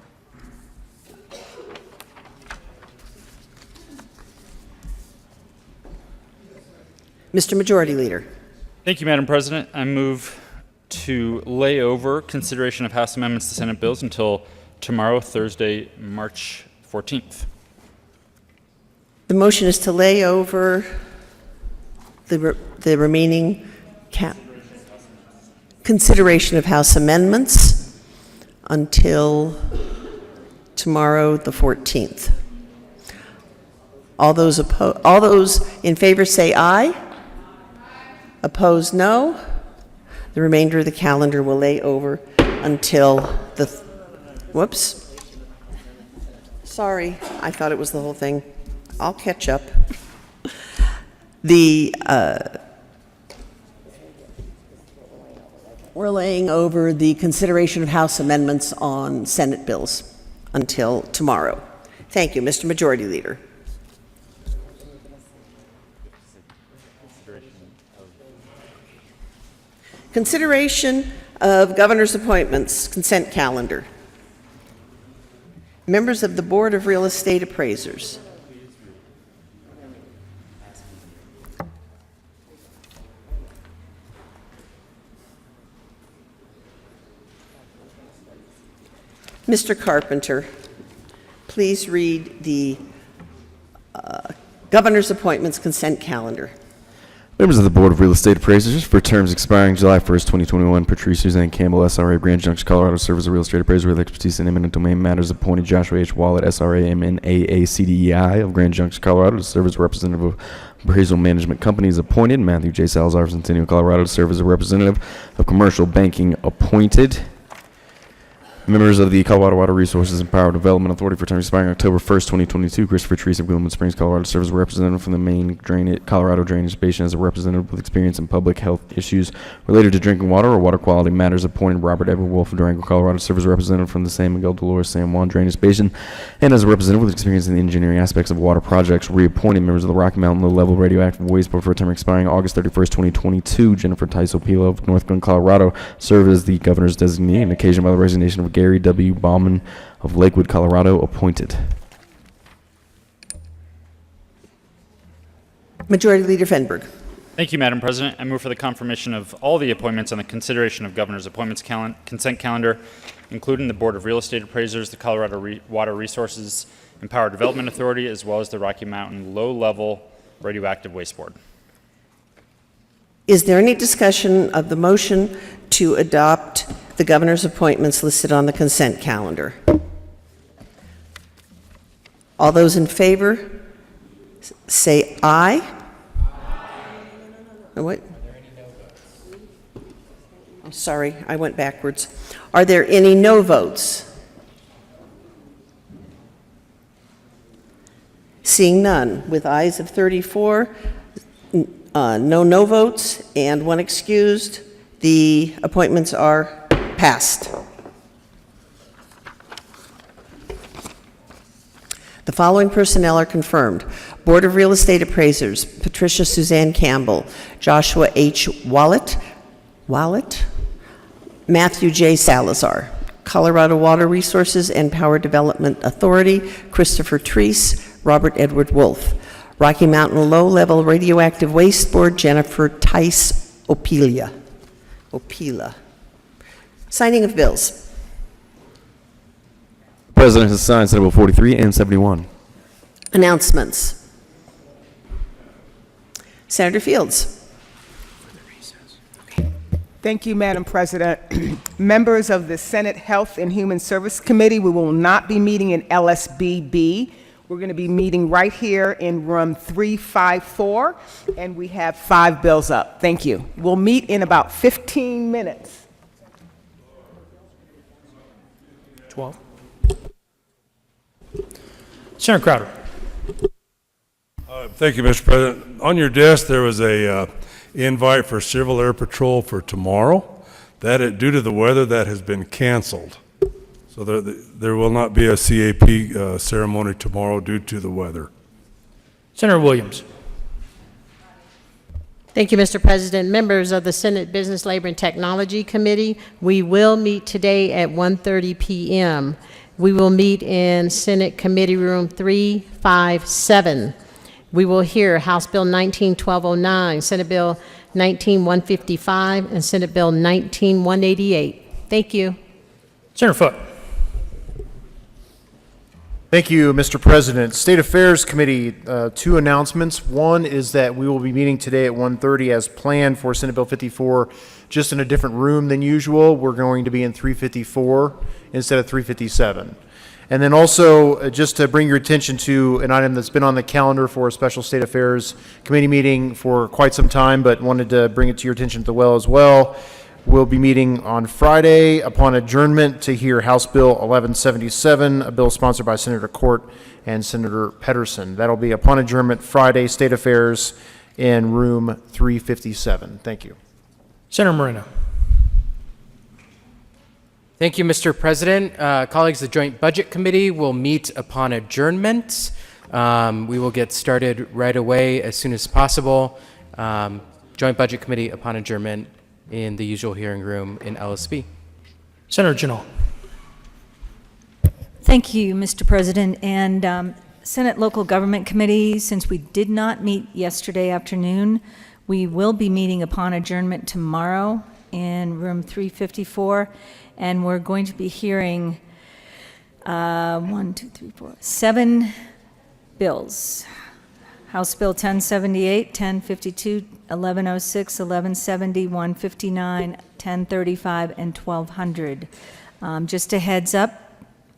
Mr. Majority Leader. Thank you, Madam President. I move to lay over consideration of House amendments to Senate bills until tomorrow, Thursday, March 14th. The motion is to lay over the remaining consideration of House amendments until tomorrow, the 14th. All those in favor say aye. Opposed, no. The remainder of the calendar will lay over until the, whoops. Sorry, I thought it was the whole thing. I'll catch up. We're laying over the consideration of House amendments on Senate bills until tomorrow. Thank you, Mr. Majority Leader. Consideration of governor's appointments, consent calendar. Members of the Board of Real Estate Appraisers. Mr. Carpenter, please read the governor's appointments consent calendar. Members of the Board of Real Estate Appraisers, for terms expiring July 1st, 2021, Patrice Suzanne Campbell, SRA, Grand Junction, Colorado, serve as a real estate appraiser with expertise in eminent domain matters. Appointed Joshua H. Wallet, SRA, MNAA, CDEI of Grand Junction, Colorado, to serve as a representative of appraisal management companies. Appointed Matthew J. Salazar of Centennial, Colorado, to serve as a representative of commercial banking. Appointed Members of the Colorado Water Resources and Power Development Authority for term expiring October 1st, 2022. Christopher Treese of Gilman Springs, Colorado, serves as a representative from the main Colorado Drainage Basin as a representative with experience in public health issues related to drinking water or water quality matters. Appointed Robert Edward Wolf of Durango, Colorado, serves as a representative from the San Miguel Dolores San Juan Drainage Basin and as a representative with experience in the engineering aspects of water projects. Reappointed members of the Rocky Mountain Low-Level Radioactive Waste Board for a term expiring August 31st, 2022. Jennifer Tice Opila of North Glen, Colorado, serves as the governor's designee and occasioned by the resignation of Gary W. Bauman of Lakewood, Colorado, appointed. Majority Leader Fenberg. Thank you, Madam President. I move for the confirmation of all the appointments on the consideration of Governor's appointments consent calendar, including the Board of Real Estate Appraisers, the Colorado Water Resources and Power Development Authority, as well as the Rocky Mountain Low-Level Radioactive Waste Board. Is there any discussion of the motion to adopt the governor's appointments listed on the consent calendar? All those in favor say aye. What? I'm sorry, I went backwards. Are there any no votes? Seeing none, with ayes of 34, no votes, and one excused, the appointments are passed. The following personnel are confirmed. Board of Real Estate Appraisers, Patricia Suzanne Campbell, Joshua H. Wallet, Matthew J. Salazar. Colorado Water Resources and Power Development Authority, Christopher Treese, Robert Edward Wolf. Rocky Mountain Low-Level Radioactive Waste Board, Jennifer Tice Opila. Signing of bills. The President has signed Senate Bill 43 and 71. Announcements. Senator Fields. Thank you, Madam President. Members of the Senate Health and Human Service Committee, we will not be meeting in LSBB. We're going to be meeting right here in room 354, and we have 5 bills up. Thank you. We'll meet in about 15 minutes. 12. Senator Crowder. Thank you, Mr. President. On your desk, there was a invite for Civil Air Patrol for tomorrow. That, due to the weather, that has been canceled. So there will not be a CAP ceremony tomorrow due to the weather. Senator Williams. Thank you, Mr. President. Members of the Senate Business, Labor, and Technology Committee, we will meet today at 1:30 p.m. We will meet in Senate Committee Room 357. We will hear House Bill 19-1209, Senate Bill 19-155, and Senate Bill 19-188. Thank you. Senator Foote. Thank you, Mr. President. State Affairs Committee, 2 announcements. One is that we will be meeting today at 1:30 as planned for Senate Bill 54, just in a different room than usual. We're going to be in 354 instead of 357. And then also, just to bring your attention to an item that's been on the calendar for a special State Affairs Committee meeting for quite some time, but wanted to bring it to your attention as well. We'll be meeting on Friday upon adjournment to hear House Bill 1177, a bill sponsored by Senator Court and Senator Pedersen. That'll be upon adjournment Friday, State Affairs in room 357. Thank you. Senator Moreno. Thank you, Mr. President. Colleagues, the Joint Budget Committee will meet upon adjournment. We will get started right away as soon as possible. Joint Budget Committee upon adjournment in the usual hearing room in LSB. Senator Janot. Thank you, Mr. President. And Senate Local Government Committee, since we did not meet yesterday afternoon, we will be meeting upon adjournment tomorrow in room 354, and we're going to be hearing 7 bills. House Bill 1078, 1052, 1106, 1170, 159, 1035, and 1200. Just a heads up,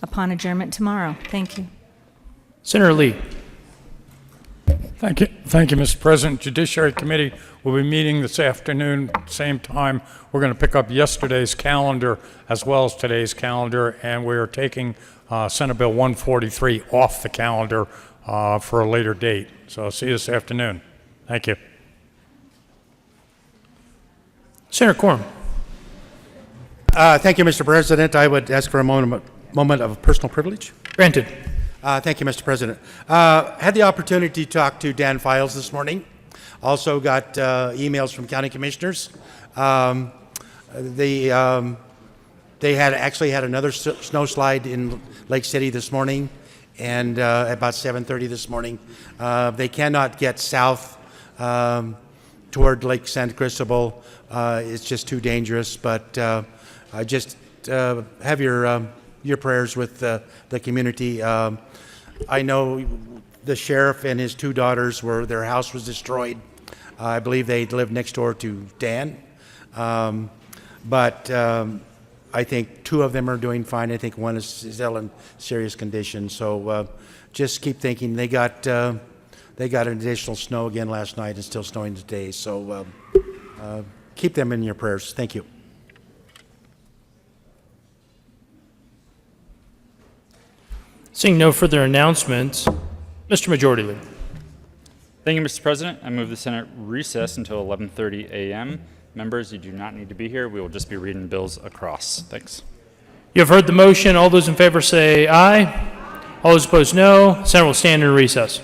upon adjournment tomorrow. Thank you. Senator Lee. Thank Thank you, Mr. President. Judiciary Committee will be meeting this afternoon, same time. We're going to pick up yesterday's calendar as well as today's calendar, and we are taking Senate Bill 143 off the calendar for a later date. So I'll see you this afternoon. Thank you. Senator Quorum. Thank you, Mr. President. I would ask for a moment of personal privilege. Granted. Thank you, Mr. President. Had the opportunity to talk to Dan Files this morning. Also got emails from county commissioners. They actually had another snow slide in Lake City this morning, and about 7:30 this morning. They cannot get south toward Lake San Cristobal. It's just too dangerous. But I just have your prayers with the community. I know the sheriff and his two daughters their house was destroyed. I believe they lived next door to Dan. But I think two of them are doing fine. I think one is still in serious condition. So just keep thinking. They got additional snow again last night and still snowing today. So keep them in your prayers. Thank you. Seeing no further announcements, Mr. Majority Leader. Thank you, Mr. President. I move the Senate recess until 11:30 a.m. Members, you do not need to be here. We will just be reading bills across. Thanks. You have heard the motion. All those in favor say aye. All those opposed, no. Senate will stand in recess.